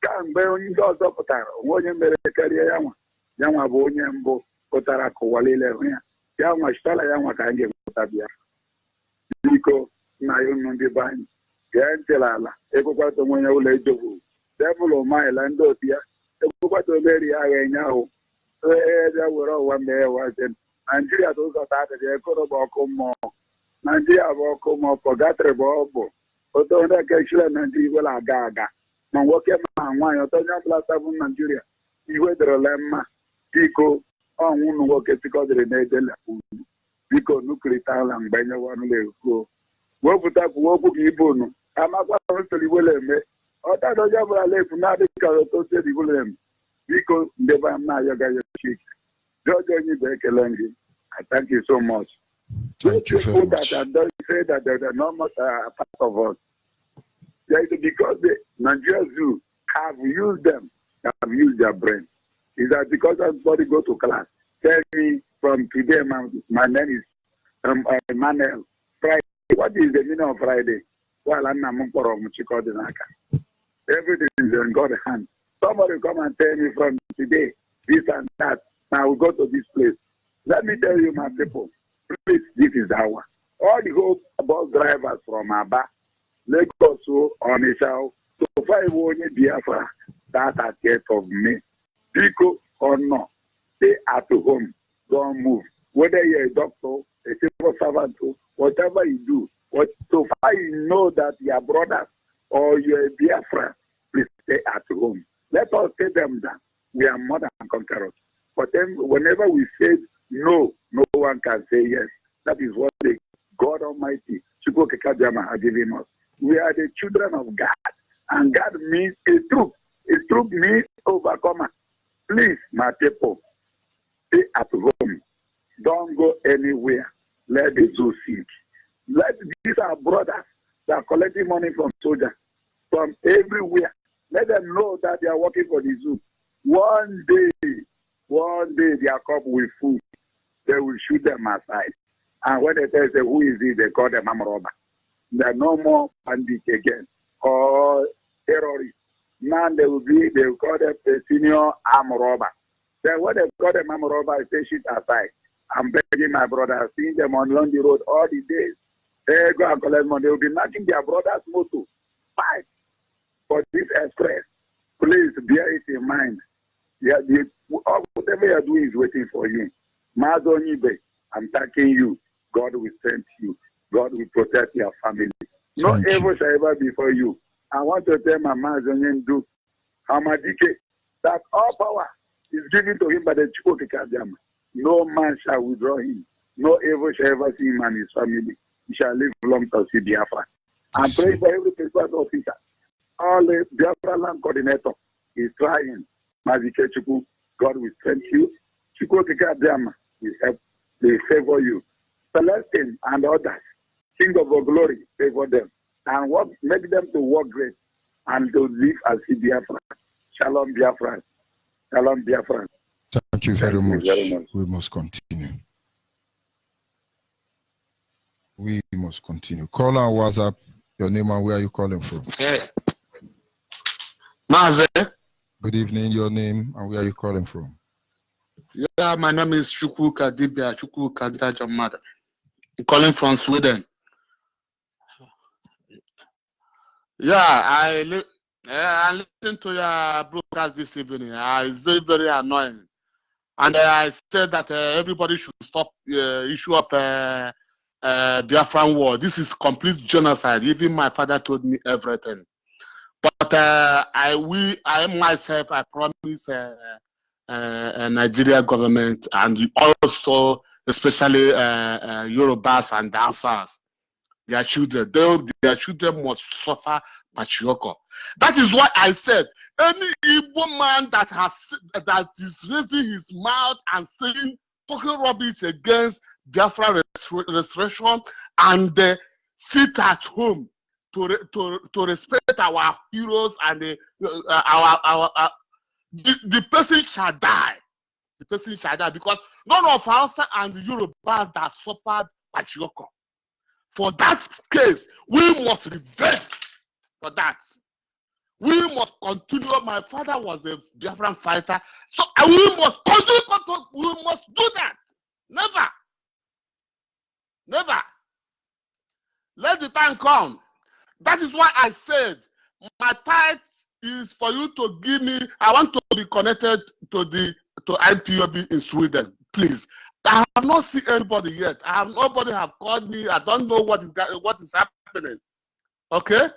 kamgbe onye ndị ọzọ pụtara onwe onye mere karịa ya nwa bụ onye mbụ pụtara ka ụwa niile hụ ya nwa chitala ya nwa ka anyị ga-enweta Biafra biko nna ya unu ndị be anyị gee ntịla ala ekwekwata onwe onye ụlọ ejogbu devụl maịla ndị otu ya ekwekwata omeri ya agha enye ahụ bịa were ọwa mee waze Naijiria bụ ụzọ adịghị ekoro bụ ọkụ mmụọ Naijiria bụ ọkụ mmụọ pọgatrị bụ ọbụ oto ndị nke chile Naijiria iwe na-aga ma nwoke ma nwaanyị ọtọ onye ọbụla sabụ Naijiria iwe dịrịla mma biko ọnwụ ụnụ nwoke tikọdịrị na-edela unu biko nukrita ala mgbe nyewanụ na-ekwuo wepụtakwuo okwu ka ibe unu amakwa usoro iwele eme ọtadị onye ọbụla lefu na-adịghị ka oto siri iwele eme biko ndebe m na-ayọgaghị Chike George Onyibe ekele gị. I thank you so much. Thank you very much. That don't say that they're not much a part of us. Because the Nigerian Zoo have used them, have used their brain. Is that because everybody go to class? Tell me from today, my name is Emmanuel. Friday. What is the meaning of Friday? Well, I'm not everything is in God's hand. Somebody come and tell me from today, this and that. Now we go to this place. Let me tell you, my people, please, this is our. All the whole bus drivers from Aba, Lagos, Onitsha, so far only Biafra, that 30th of May. Biko or no, stay at home, don't move. Whether you're a doctor, a civil servant, whatever you do, so far you know that your brothers or you're a Biafra, please stay at home. Let us tell them that we are more than conquerors. But then whenever we say no, no one can say yes. That is what the God Almighty, Chukwukekabiyama, has given us. We are the children of God. And God means a truth. A truth means overcomer. Please, my people, stay at home. Don't go anywhere. Let the zoo sink. These are brothers that are collecting money from soldiers from everywhere. Let them know that they are working for the zoo. One day, their cup will full. They will shoot them aside. And when they say, who is it? They call them Amroba. There are no more bandits again or terrorists. Now they will call them a senior Amroba. Then when they call them Amroba, I say shoot aside. I'm begging my brother, seeing them on the road all the days. They go and collect money. They will be knocking their brother's motor. Fight for this express. Please bear it in mind. Yeah, whatever you are doing is waiting for you. Maazị Onyibe, I'm thanking you. God will send you. God will protect your family. No evil shall ever be for you. I want to tell my Maazị Onyendu Hamadike that all power is given to him by the Chukwukekabiyama. No man shall withdraw him. No evil shall ever see him and his family. He shall live long to see Biafra. I'm praying for every police officer. All the Biafra land coordinator is trying. Mazike Chukwu, God will send you. Chukwukekabiyama will help. They favor you. Celestine and others, King of our glory, favor them. And make them to work great and to live as Biafra. Shalom Biafra. Shalom Biafra. Thank you very much. We must continue. We must continue. Call on WhatsApp. Your name and where are you calling from? Yeah. Maze. Good evening. Your name and where are you calling from? Yeah, my name is Chukwukadibia Chukwukadijamada. I'm calling from Sweden. I listened to your broadcast this evening. It's very, very annoying. And I said that everybody should stop issue of Biafran war. This is complete genocide. Even my father told me everything. But I myself, I promise Nigeria government and also especially Yorubas and Dansas, their children, their children must suffer patriarchal. That is why I said any Igbo man that is raising his mouth and saying, talking rubbish against Biafra restoration and sit at home to respect our heroes and the person shall die. The person shall die because none of us and the Yorubas that suffered patriarchal. For that case, we must revenge for that. We must continue. My father was a Biafran fighter, so we must continue. We must do that. Never. Let the time come. That is why I said my tithe is for you to give me. I want to be connected to IPOB in Sweden, please. I have not seen anybody yet. Nobody have called me. I don't know what is happening. Okay.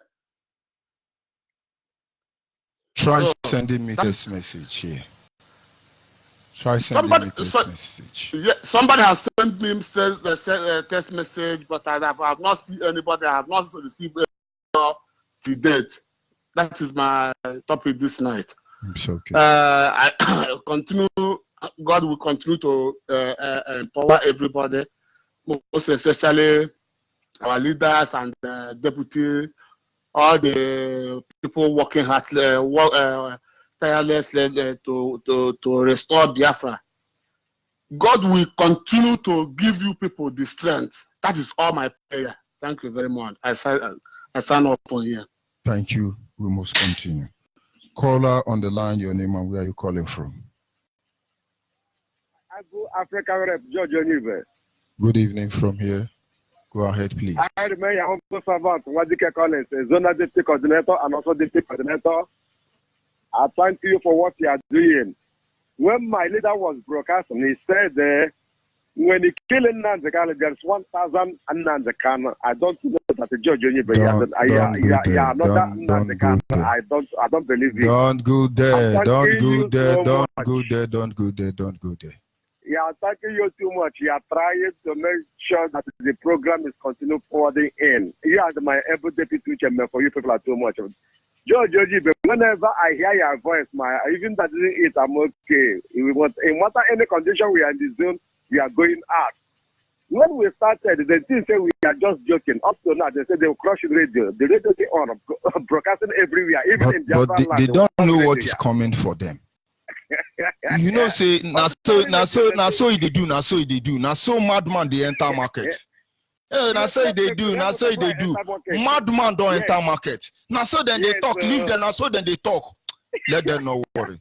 Try sending me this message here. Try sending me this message. Yeah, somebody has sent me a text message, but I have not seen anybody. I have not received to date. That is my topic this night. It's okay. I continue. God will continue to empower everybody, most especially our leaders and deputy, all the people working hard, tirelessly to restore Biafra. God will continue to give you people the strength. That is all my prayer. Thank you very much. I sign off on here. Thank you. We must continue. Caller on the line, your name and where are you calling from? African Rep, George Onyibe. Good evening from here. Go ahead, please. I remain your humble servant, Wadike Collins, a zonal deputy coordinator and also deputy coordinator. I thank you for what you are doing. When my leader was broadcasting, he said, when he killed Nanzakana, there's 1,000 Nanzakana. I don't know that the George Onyibe. I don't believe it. Don't go there. Don't go there. Don't go there. Don't go there. Don't go there. Yeah, thanking you too much. You are trying to make sure that the program is continuing forwarding in. You are my able deputy chairman for you people are too much. George Onyibe, whenever I hear your voice, even that isn't it, I'm okay. In matter any condition we are in the zone, we are going out. When we started, they didn't say we are just joking. Up to now, they said they will crush the radio. The radio is on, broadcasting everywhere, even in Biafra land. They don't know what is coming for them. You know, say now so they do, now so madman they enter market. Now so they do. Madman don't enter market. Now so then they talk, leave them, now so then they talk. Let them not worry.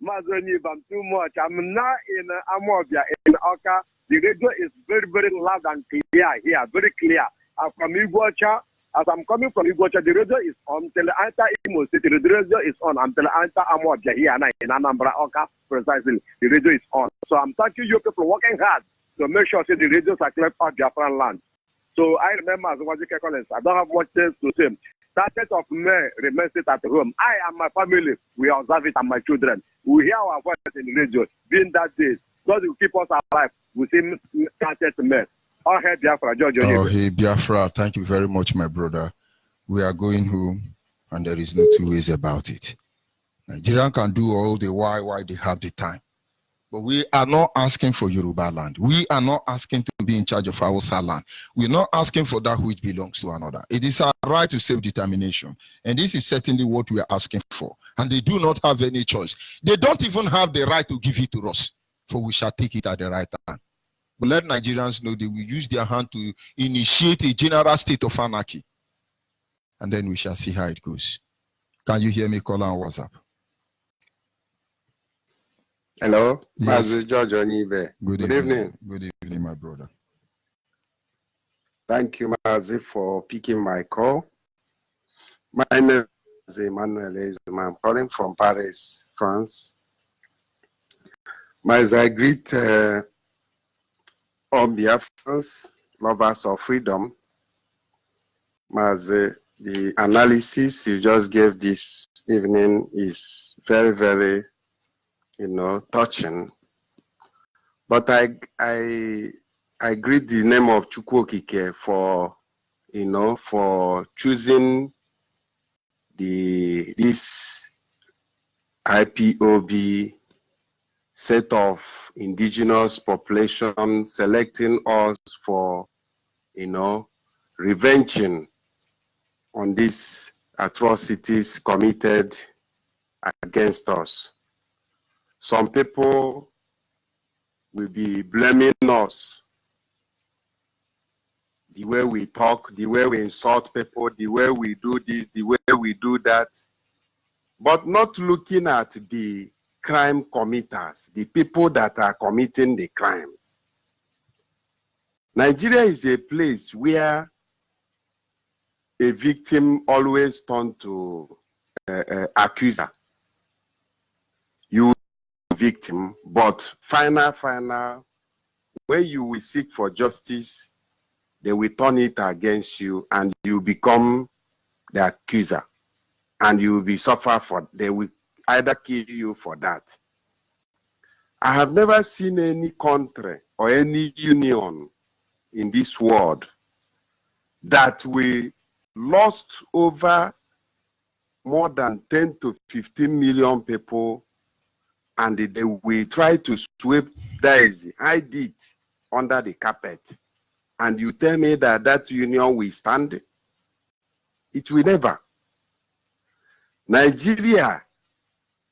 Onyibe, I'm too much. I'm now in Amobia, in Oka. The radio is very, very loud and clear here, very clear. I'm from Iguacha. As I'm coming from Iguacha, the radio is on. Till I enter Imo City, the radio is on. Until I enter Amobia here in Anambra, Oka, precisely, the radio is on. So I'm thanking you people working hard to make sure that the radios are clear out Biafran land. So I remember, as Wadike Collins, I don't have much to say. 30th of May remains it at home. I and my family, we observe it and my children. We hear our voice in the radio. Being that day, God will keep us alive. We see 30th May. Oh, hey, Biafra, George. Oh, hey, Biafra. Thank you very much, my brother. We are going home, and there is no two ways about it. Nigerian can do all the why they have the time. But we are not asking for Yoruba land. We are not asking to be in charge of Hausa land. We're not asking for that which belongs to another. It is our right to self-determination. And this is certainly what we are asking for. And they do not have any choice. They don't even have the right to give it to us, for we shall take it at the right time. But let Nigerians know they will use their hand to initiate a general state of anarchy. And then we shall see how it goes. Can you hear me, caller on WhatsApp? Hello, Yes. George Onyibe. Good evening. Good evening, my brother. Thank you, Mazi, for picking my call. My name is Emmanuel Ezuma. I'm calling from Paris, France. As I greet all Biafrans, lovers of freedom, as the analysis you just gave this evening is very, very, touching. But I greet the name of Chukwokike for, for choosing this IPOB set of indigenous population, selecting us for, revenging on these atrocities committed against us. Some people will be blaming us, the way we talk, the way we insult people, the way we do this, the way we do that, but not looking at the crime committers, the people that are committing the crimes. Nigeria is a place where a victim always turns to accuser. You victim, but final, when you will seek for justice, they will turn it against you and you become the accuser. And you will be suffer for, they will either kill you for that. I have never seen any country or any union in this world that we lost over more than 10 to 15 million people and they will try to sweep daisy, hide it under the carpet. And you tell me that that union will stand? It will never. Nigeria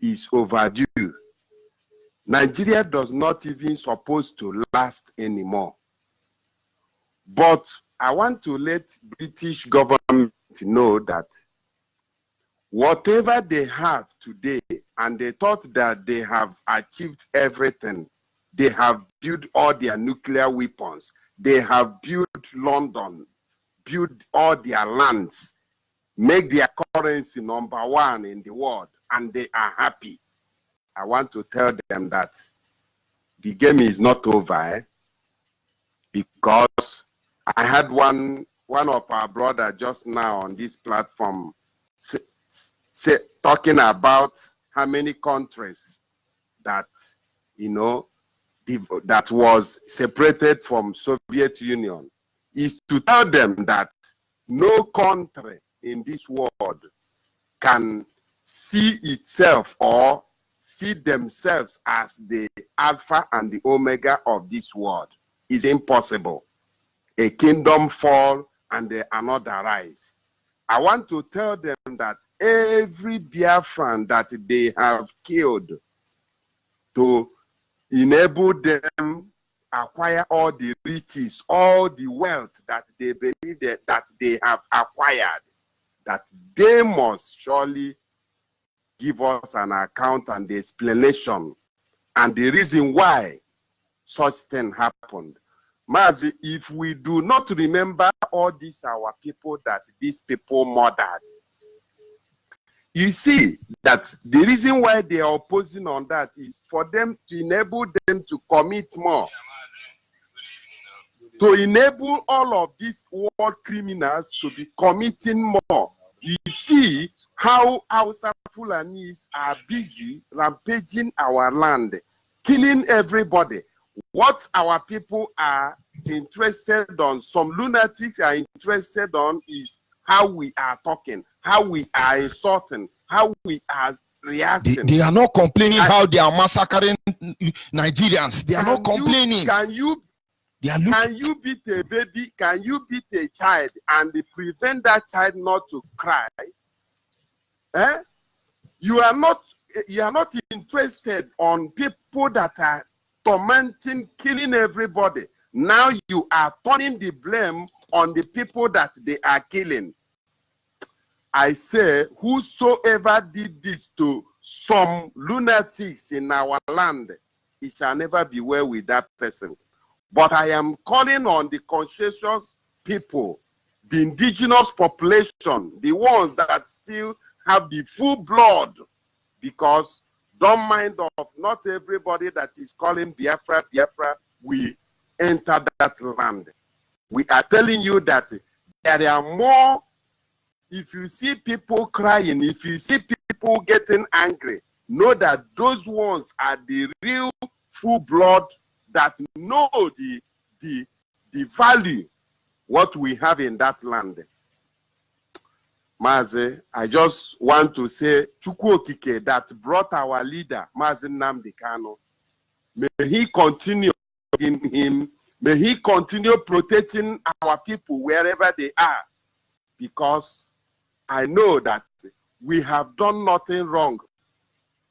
is overdue. Nigeria does not even supposed to last anymore. But I want to let British government know that whatever they have today, and they thought that they have achieved everything, they have built all their nuclear weapons, they have built London, built all their lands, make their currency #1 in the world, and they are happy. I want to tell them that the game is not over, because I had one of our brothers just now on this platform talking about how many countries that, that was separated from Soviet Union, is to tell them that no country in this world can see itself or see themselves as the alpha and the omega of this world. It's impossible. A kingdom fall and another rise. I want to tell them that every Biafran that they have killed to enable them acquire all the riches, all the wealth that they believe that they have acquired, that they must surely give us an account and the explanation and the reason why such thing happened. Mazi, if we do not remember all these our people that these people murdered, you see that the reason why they are opposing on that is for them to enable them to commit more, to enable all of these war criminals to be committing more. You see how Hausa Fulanis are busy rampaging our land, killing everybody. What our people are interested on, some lunatics are interested on, is how we are talking, how we are insulting, how we are reacting. They are not complaining how they are massacring Nigerians. They are not complaining. Can you beat a baby? Can you beat a child and prevent that child not to cry? You are not interested on people that are tormenting, killing everybody. Now you are turning the blame on the people that they are killing. I say, whosoever did this to some lunatics in our land, it shall never be well with that person. But I am calling on the conscientious people, the indigenous population, the ones that still have the full blood, because don't mind of not everybody that is calling Biafra, Biafra, we enter that land. We are telling you that there are more. If you see people crying, if you see people getting angry, know that those ones are the real full blood that know the value what we have in that land. Mazi, I just want to say, Chukwu Okike that brought our leader, Mazi Nnamdi Kanu, may he continue in him, may he continue protecting our people wherever they are, because I know that we have done nothing wrong.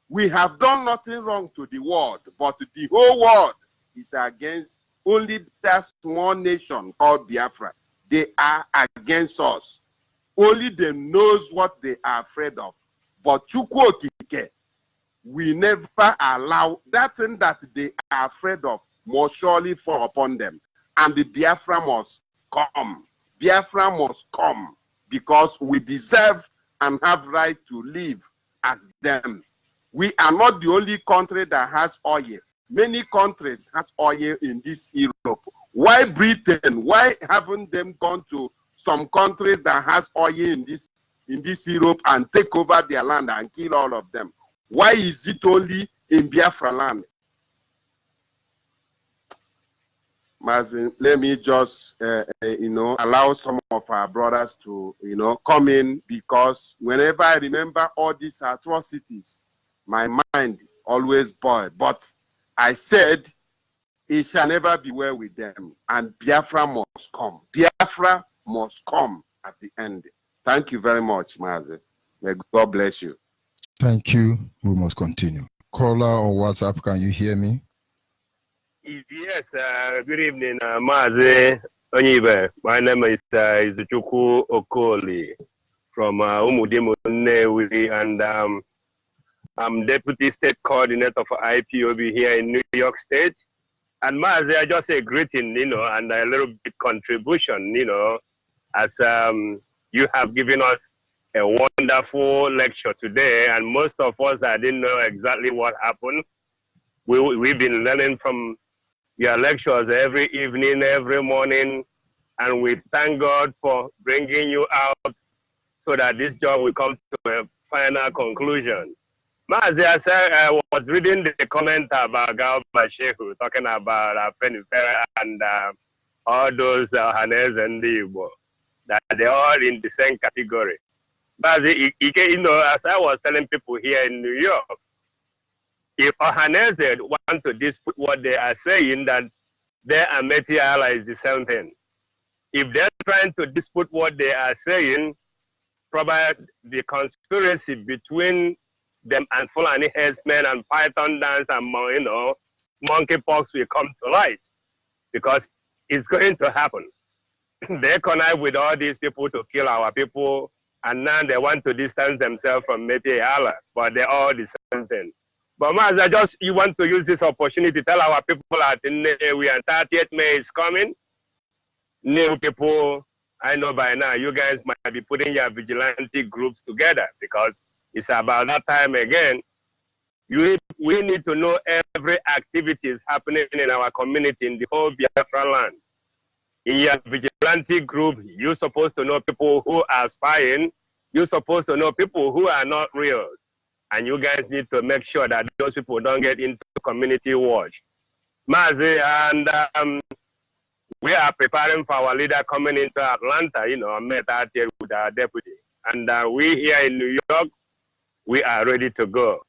We have done nothing wrong to the world, but the whole world is against only that small nation called Biafra. They are against us. Only them knows what they are afraid of. But Chukwu Okike, we never allow that thing that they are afraid of must surely fall upon them. And the Biafra must come. Biafra must come, because we deserve and have right to live as them. We are not the only country that has oil. Many countries has oil in this Europe. Why Britain? Why haven't them gone to some countries that has oil in this Europe and take over their land and kill all of them? Why is it only in Biafra land? Mazin, let me just allow some of our brothers to come in, because whenever I remember all these atrocities, my mind always boils. But I said it shall never be well with them, and Biafra must come. Biafra must come at the end. Thank you very much, Mazi. May God bless you. Thank you. We must continue. Caller or WhatsApp, can you hear me? Yes, good evening, Mazi Onyibe. My name is Izuchukwu Okoli from Umudimu, Nnewi, and I'm Deputy State Coordinator for IPOB here in New York State. And Mazi, I just say greeting, and a little bit contribution, as you have given us a wonderful lecture today, and most of us, I didn't know exactly what happened. We've been learning from your lectures every evening, every morning, and we thank God for bringing you out so that this job will come to a final conclusion. Mazi, I was reading the comment about Galba Shehu talking about Penifera and all those Hanes and Igbo, that they're all in the same category. Mazi, as I was telling people here in New York, if Ohanese want to dispute what they are saying, that they and Metiala is the same thing. If they're trying to dispute what they are saying, probably the conspiracy between them and Fulani headsmen and Python dance and monkeypox will come to light, because it's going to happen. They connive with all these people to kill our people, and now they want to distance themselves from Metiala, but they're all the same thing. But Maz, you want to use this opportunity to tell our people that we are 30th May is coming. New people, I know by now, you guys might be putting your vigilante groups together, because it's about that time again. We need to know every activity is happening in our community in the whole Biafra land. In your vigilante group, you're supposed to know people who are spying. You're supposed to know people who are not real. And you guys need to make sure that those people don't get into community watch. Mazi, and we are preparing for our leader coming into Atlanta, I met out here with our deputy. And we here in New York, we are ready to go.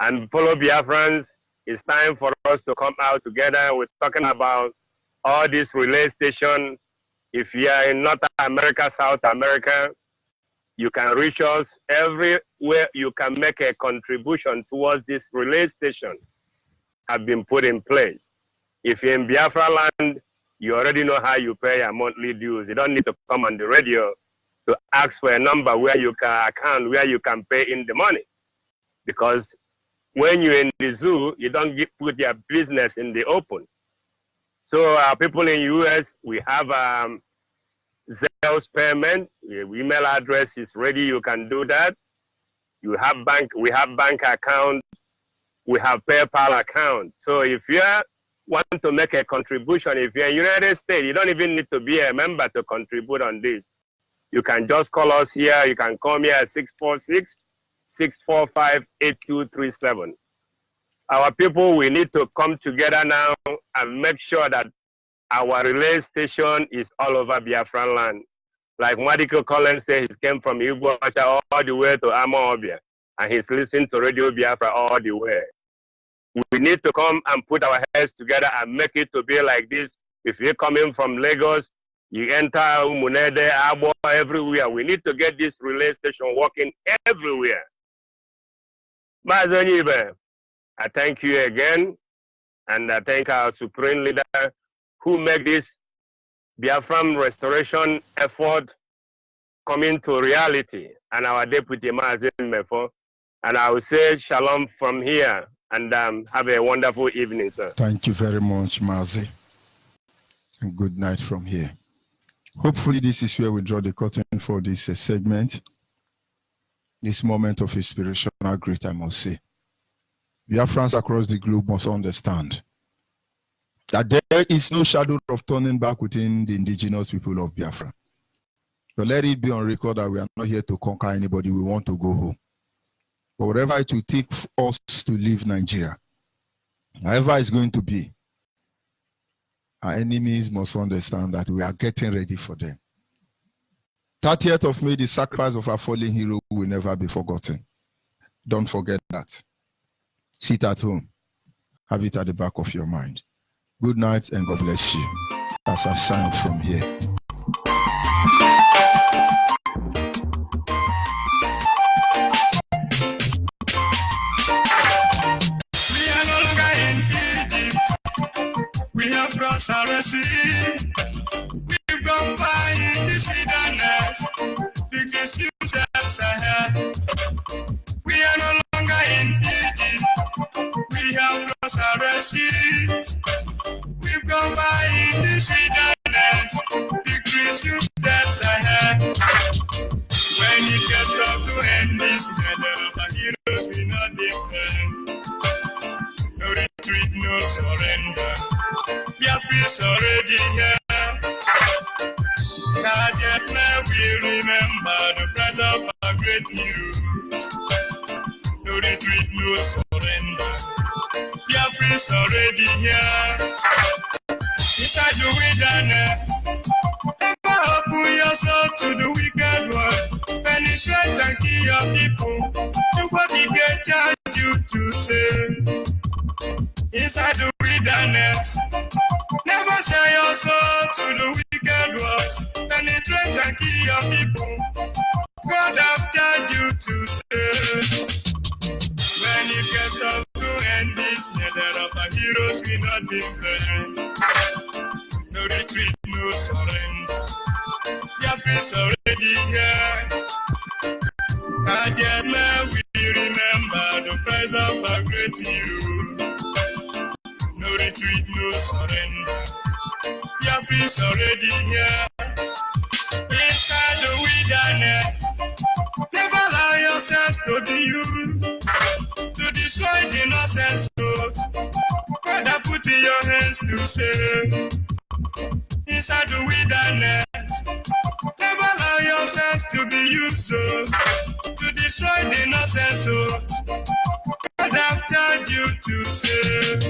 And fellow Biafrans, it's time for us to come out together. We're talking about all this relay station. If you are in North America, South America, you can reach us everywhere. You can make a contribution towards this relay station have been put in place. If you're in Biafra land, you already know how you pay your monthly dues. You don't need to come on the radio to ask for a number where you can pay in the money. Because when you're in the zoo, you don't put your business in the open. So people in US, we have Zell's payment. Your email address is ready. You can do that. You have bank. We have bank account. We have PayPal account. So if you want to make a contribution, if you're in the United States, you don't even need to be a member to contribute on this. You can just call us here. You can call me at 646-645-8237. Our people, we need to come together now and make sure that our relay station is all over Biafran land. Like Madiko Collins said, he came from Igbo all the way to Amawabia, and he's listening to Radio Biafra all the way. We need to come and put our heads together and make it to be like this. If you're coming from Lagos, you enter Umunede, Abo, everywhere. We need to get this relay station working everywhere. Onyibe, I thank you again, and I thank our supreme leader who make this Biafran restoration effort coming to reality, and our deputy Mazen Mefo. And I will say shalom from here, and have a wonderful evening, sir. Thank you very much, Mazi. And good night from here. Hopefully this is where we draw the curtain for this segment. This moment of inspirational great, I must say. Biafrans across the globe must understand that there is no shadow of turning back within the indigenous people of Biafra. So let it be on record that we are not here to conquer anybody. We want to go home. But whatever it will take for us to leave Nigeria, however it's going to be, our enemies must understand that we are getting ready for them. 30th of May, the sacrifice of our fallen hero will never be forgotten. Don't forget that. Sit at home. Have it at the back of your mind. Good night and God bless you. As I sign from here. We have crossed our sea. We've gone far in this wilderness. Big new steps ahead. We are no longer in Egypt. We have crossed our seas. We've gone far in this wilderness. Big new steps ahead. When it gets tough to end this, the of our heroes will not defend. No retreat, no surrender. Biafra is already here. Not yet now we remember the price of our great heroes. No retreat, no surrender. Biafra is already here. Inside the wilderness, never open your soul to the wicked one. Penetrate and kill your people. Do what he can charge you to say. Inside the wilderness, never sell your soul to the wicked ones. Penetrate and kill your people. God have charged you to say. When it gets tough to end this, neither of our heroes will not defend. No retreat, no surrender. Biafra is already here. Not yet now we remember the price of our great hero. No retreat, no surrender. Biafra is already here. Inside the wilderness, never allow yourself to be used to destroy the innocent souls. God have put in your hands to save. Inside the wilderness, never allow yourself to be used to destroy the innocent souls. God have charged you to save.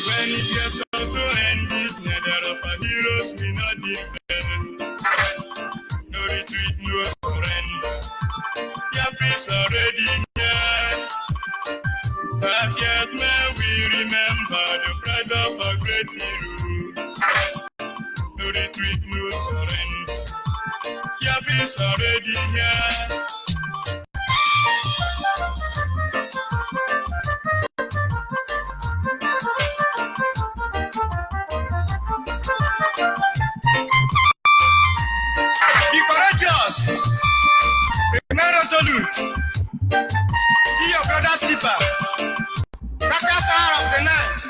When it gets tough to end this, neither of our heroes will not defend. No retreat, no surrender. Biafra is already here. But yet may we remember the price of our great hero. No retreat, no surrender. Biafra is already here. Be courageous. Remain resolute. Be your brother's keeper. Practice hour of the night.